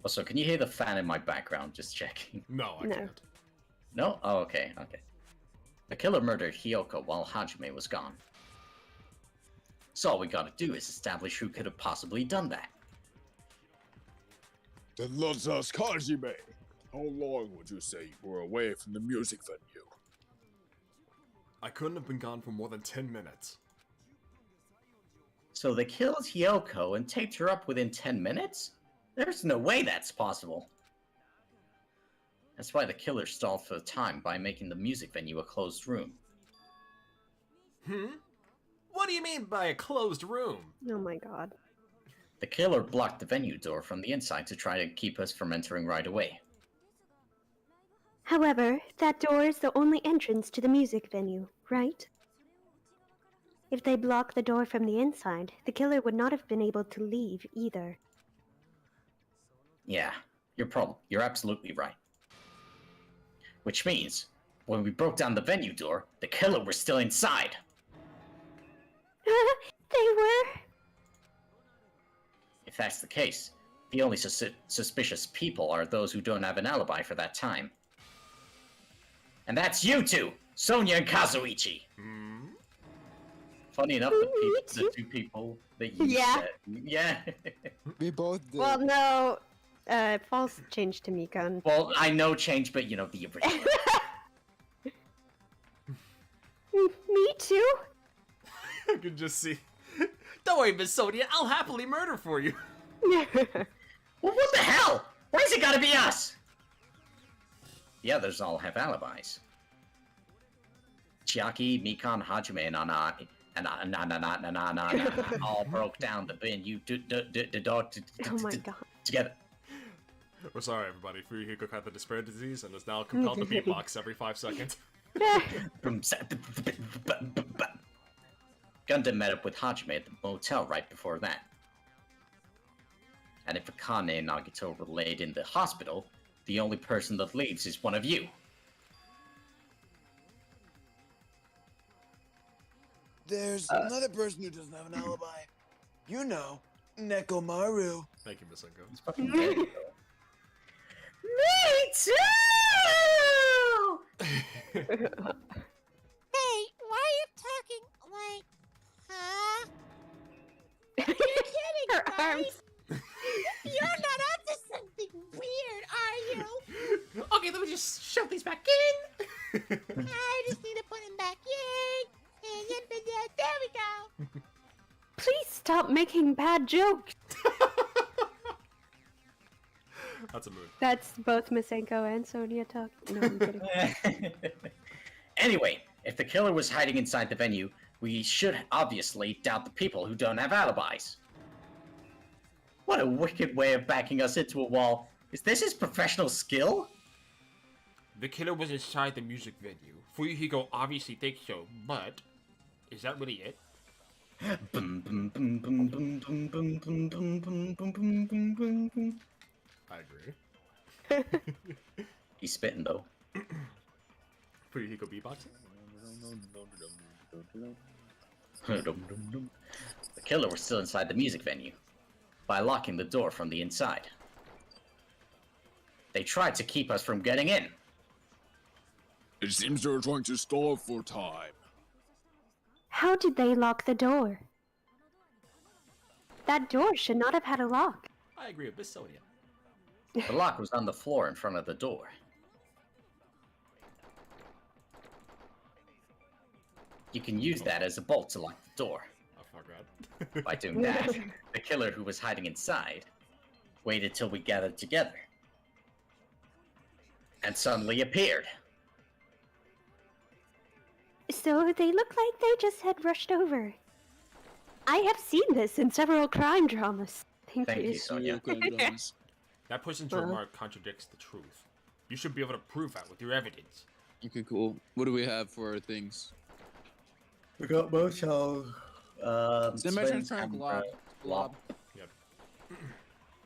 Also, can you hear the fan in my background? Just checking. No, I No. can't. No? Oh, okay, okay. The killer murdered Hiyoko while Hajime was gone. So all we gotta do is establish who could have possibly done that. Then let's ask Hajime. How long would you say you were away from the music venue? I couldn't have been gone for more than 10 minutes. So they killed Hiyoko and taped her up within 10 minutes? There's no way that's possible. That's why the killer stalled for time by making the music venue a closed room. What do you mean by a closed room? Oh my god. The killer blocked the venue door from the inside to try to keep us from entering right away. However, that door is the only entrance to the music venue, right? If they block the door from the inside, the killer would not have been able to leave either. Yeah, you're absolutely right. Which means, when we broke down the venue door, the killer was still inside. They were? If that's the case, the only suspicious people are those who don't have an alibi for that time. And that's you two, Sonia and Kazuichi. Funny enough, the two people that you said. Yeah. We both did. Well, no. False changed to Mikan. Well, I know change, but you know, the original. Me too? I can just see. Don't worry, Miss Sonia, I'll happily murder for you. Well, what the hell? Why's it gotta be us? The others all have alibis. Chiaki, Mikan, Hajime, and Ana, all broke down the venue Oh my god. together. We're sorry, everybody. Fuyuhiko had the despair disease and is now compelled to beatbox every 5 seconds. Gundam met up with Hajime at the motel right before that. And if Akane and Nagito were laid in the hospital, the only person that leaves is one of you. There's another person who doesn't have an alibi. You know, Nekomaru. Thank you, Miss Enko. It's fucking dead. Me too! Hey, why are you talking like, huh? You're kidding, Her right? arms. You're not up to something weird, are you? Okay, let me just shove these back in. I just need to put him back in. And there we go. Please stop making bad jokes. That's a mood. That's both Misenko and Sonia talk. No, I'm kidding. Anyway, if the killer was hiding inside the venue, we should obviously doubt the people who don't have alibis. What a wicked way of backing us into a wall. Is this his professional skill? The killer was inside the music venue. Fuyuhiko obviously thinks so, but is that really it? Boom, boom, boom, boom, boom, boom, boom, boom, boom, boom, boom, boom, boom, boom, boom. I agree. He's spitting though. Fuyuhiko beatboxing? The killer was still inside the music venue by locking the door from the inside. They tried to keep us from getting in. It seems they're trying to stall for time. How did they lock the door? That door should not have had a lock. I agree with Miss Sonia. The lock was on the floor in front of the door. You can use that as a bolt to lock the door. Oh, fuck that. By doing that, the killer who was hiding inside waited till we gathered together and suddenly appeared. So they look like they just had rushed over. I have seen this in several crime dramas. Thank you, Sonia. That person's remark contradicts the truth. You should be able to prove that with your evidence. Okay, cool. What do we have for our things? We got Motel. Semi-transparent glob. Yep.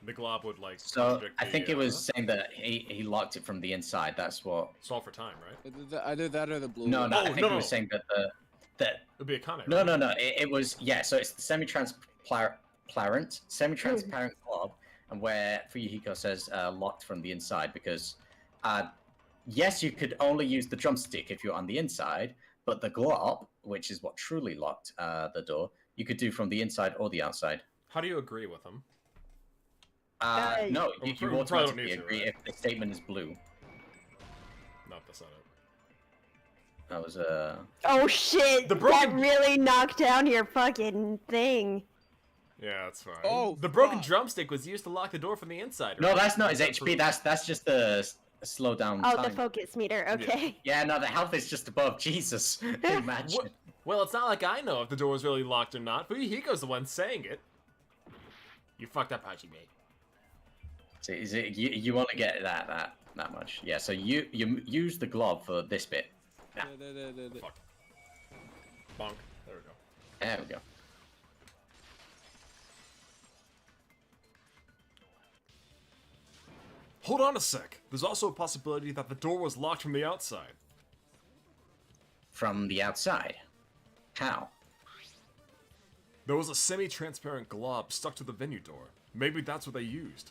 The glob would like. So contradict I the, think it was saying that he locked it from the inside. That's what. Solve for time, right? Either that or the blue. No, one. I think it was saying that It'd be a Kane. No, right? no. It was So it's the semi-transparent glob, and where Fuyuhiko says locked from the inside because, yes, you could only use the drumstick if you're on the inside, but the glob, which is what truly locked the door, you could do from the inside or the outside. How do you agree with him? No, you probably automatically don't need to, agree right? if the statement is blue. No, that's not it. That was Oh shit! The That broken- really knocked down your fucking thing. Yeah, that's fine. Oh, the broken fuck. drumstick was used to lock the door from the inside. No, right? that's not his That's HP. That's just the slow down Oh, time. the focus meter. Okay. Yeah, no, the health is just above. Jesus, imagine. What? Well, it's not like I know if the door was really locked or not. Fuyuhiko's the one saying it. You fucked up, Hajime. So is it you want to get that much? Yeah. So you use the glob for this bit. Yeah. Fuck. Bonk. There we go. There we go. Hold on a sec. There's also a possibility that the door was locked from the outside. From the outside. How? There was a semi-transparent glob stuck to the venue door. Maybe that's what they used.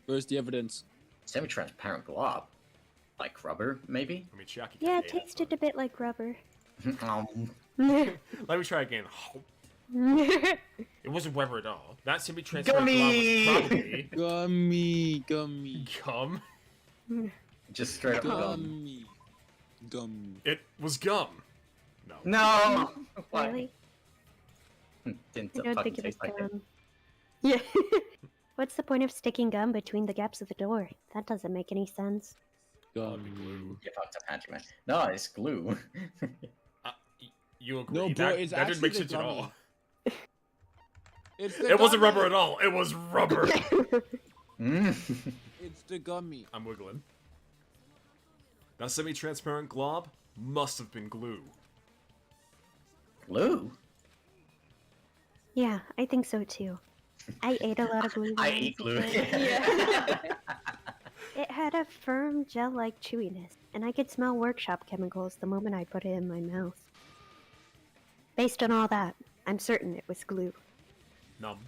Where's the evidence? Semi-transparent glob. Like rubber, maybe? I mean, Chiaki Yeah, kinda it ate tasted a bit like rubber. Let me try again. It wasn't rubber at all. That semi-transparent Gummy! glob was probably Gummy. Gum. Just straight up gum. Gum. It was gum. No. No! Why? Really? Didn't I don't fucking think it was taste like it. gum. Yeah. What's the point of sticking gum between the gaps of the door? That doesn't make any sense. Gummy. You fucked up, Hajime. No, it's glue. You agree? No, bro, that, it's that didn't make actually sense the at gummy. all. It wasn't rubber at all. It was rubber. It's the gummy. I'm wiggling. That semi-transparent glob must have been glue. Glue? Yeah, I think so too. I ate a lot of glue. I when eat was glue. a kid. It had a firm gel-like chewiness, and I could smell workshop chemicals the moment I put it in my mouth. Based on all that, I'm certain it was glue. Numb.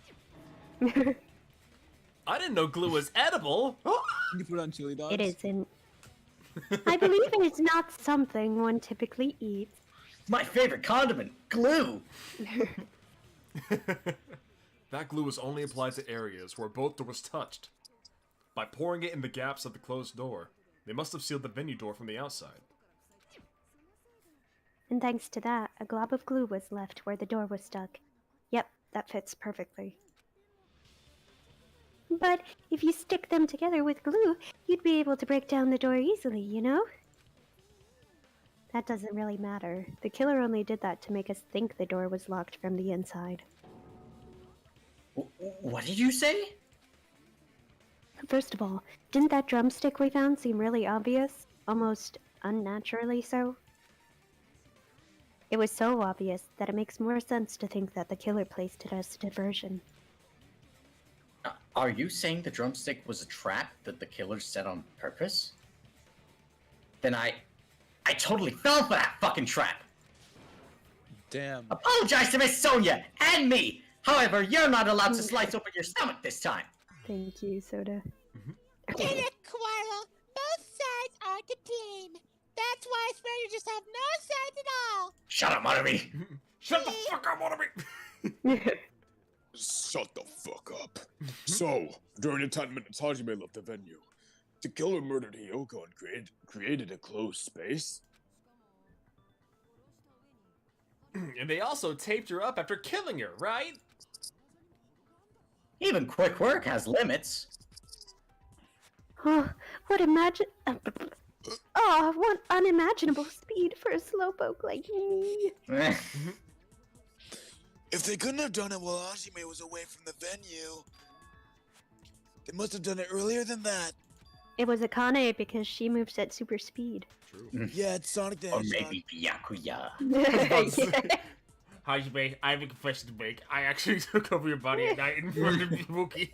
I didn't know glue was edible. Can you put on chili dogs? It isn't. I believe it is not something one typically eats. My favorite condiment, glue. That glue was only applied to areas where both doors touched. By pouring it in the gaps of the closed door, they must have sealed the venue door from the outside. And thanks to that, a glob of glue was left where the door was stuck. Yep, that fits perfectly. But if you stick them together with glue, you'd be able to break down the door easily, you know? That doesn't really matter. The killer only did that to make us think the door was locked from the inside. What did you say? First of all, didn't that drumstick we found seem really obvious? Almost unnaturally so? It was so obvious that it makes more sense to think that the killer placed it as a diversion. Are you saying the drumstick was a trap that the killer set on purpose? Then I totally fell for that fucking trap! Damn. Apologize to Miss Sonia and me! However, you're not allowed to slice open your stomach this time! Thank you, Soda. In a quarrel, both sides are to blame. That's why I swear you just have no sense at all. Shut up, Monomi! Shut the fuck up, Monomi! Shut the fuck up. So, during the 10 minutes Hajime left the venue, the killer murdered Hiyoko and created a closed space? And they also taped her up after killing her, right? Even quick work has limits. Oh, what what unimaginable speed for a slowpoke like me. If they couldn't have done it while Hajime was away from the venue, they must have done it earlier than that. It was Akane because she moves at super speed. True. Yeah, it's Sonic the Or Hedgehog. maybe Byakuya. Yeah. Hajime, I have a confession to make. I actually took over your body at night in front of Ibuki.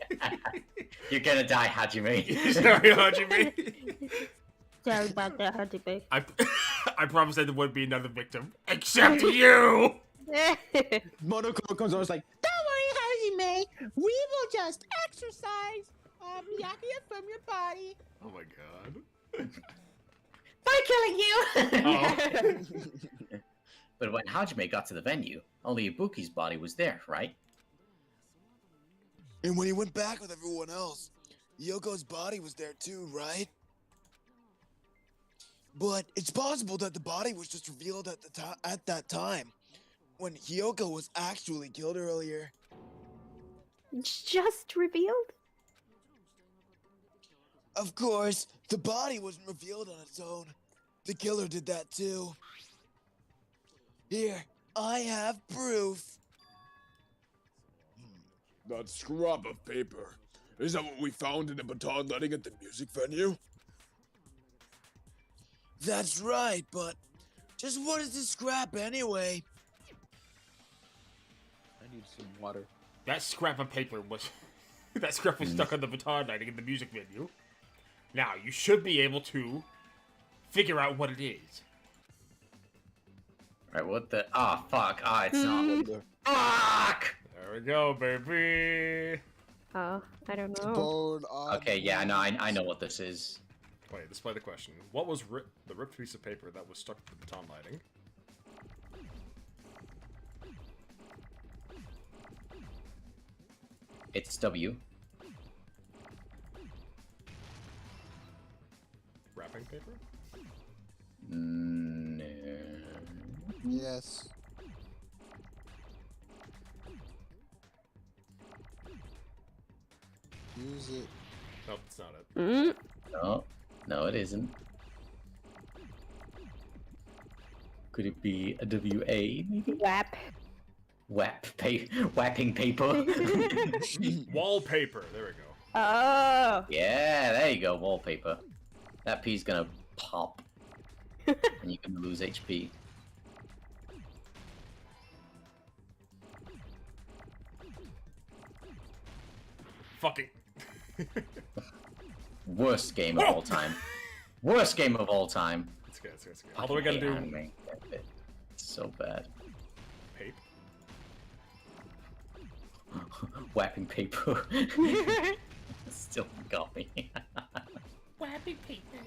You're gonna die, Hajime. Sorry, Hajime. Sorry about that, Hajime. I promised there wouldn't be another victim. Except you! Monoko comes over and is like, Don't worry, Hajime. We will just exercise Byakuya from your body. Oh my god. By killing you! Oh. But when Hajime got to the venue, only Ibuki's body was there, right? And when he went back with everyone else, Yoko's body was there too, right? But it's possible that the body was just revealed at that time, when Hiyoko was actually killed earlier. Just revealed? Of course, the body wasn't revealed on its own. The killer did that too. Here, I have proof. That scrap of paper. Is that what we found in the baton lighting at the music venue? That's right, but just what is this scrap anyway? I need some water. That scrap of paper was... that scrap was stuck on the baton lighting in the music venue. Now, you should be able to figure out what it is. Right, what the... Ah, fuck. Ah, it's not. Fuck! There we go, baby. Oh, I don't know. Bone on Okay, yeah, no, I know what this is. Wait, display the question. What was the ripped piece of paper that was stuck to the baton lighting? It's W. Wrapping paper? No. Yes. Use it. Nope, it's not it. Mm. No, no, it isn't. Could it be a WA, maybe? Whap. Whapping paper? Wallpaper. There we go. Oh. Yeah, there you go, wallpaper. That P's gonna pop. And you can lose HP. Fucking. Worst game of all time. Worst game of all time. It's good, it's good, it's good. All we gotta do... Anime. It's so bad. Pape. Whapping paper. Still got me. Whapping paper.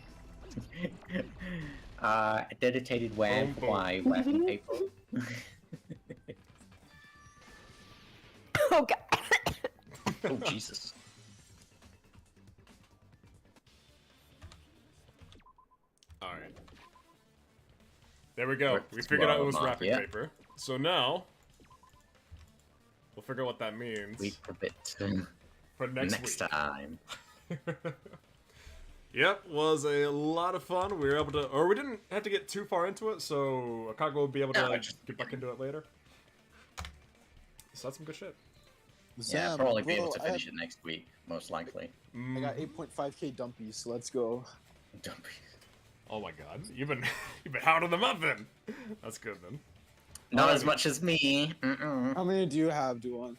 Dedicated web. Why whapping paper? Oh god. Oh Jesus. Alright. There we go. Ripped We figured out it was Mark, wrapping yeah. paper. So now... we'll figure out what that means. Wait a bit. For next week. time. Yep, was a lot of fun. We were able to... or we didn't have to get too far into it, so Akago will be able to No, like, just- get back into it later. So that's some good shit. Yeah, Sam, probably be bro, able to finish it next week, most likely. I got 8.5k dumpies, so let's go. Don't be... Oh my god. You've been hounding them up then. That's good then. Not as Alrighty. much as me. Mm-mm. How many do you have, Duan?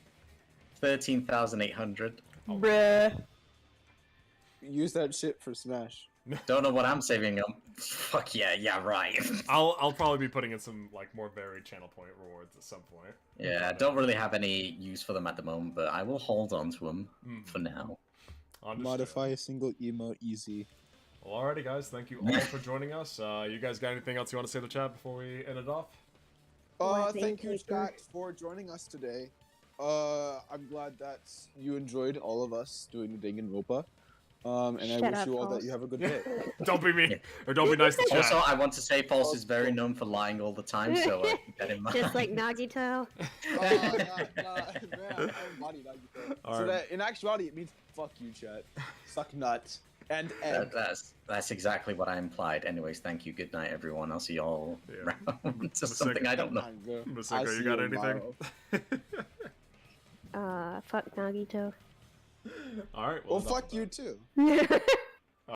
13,800. Bruh. Use that shit for Smash. Don't know what I'm saving up. Fuck yeah, right. I'll probably be putting in some like more varied channel point rewards at some point. Yeah, don't really have any use for them at the moment, but I will hold on to them for now. Understood. Modify a single emote easy. Well, alrighty, guys. Thank you all for joining us. You guys got anything else you want to say to the chat before we end it off? Thank you, chat, for joining us today. I'm glad that you enjoyed all of us doing the Danganronpa. And Shut I wish up, you all that False. you have a good day. Don't be mean, or don't be nice to chat. Also, I want to say False is very known for lying all the time, so keep that in mind. Just like Nagito. So that in actuality, it means fuck you, chat. Suck nuts. And That's exactly what I implied. Anyways, thank you. Good night, everyone. I'll see you all around. It's just something I don't know. Masako, you got anything? Fuck Nagito. All right. Well, fuck you too.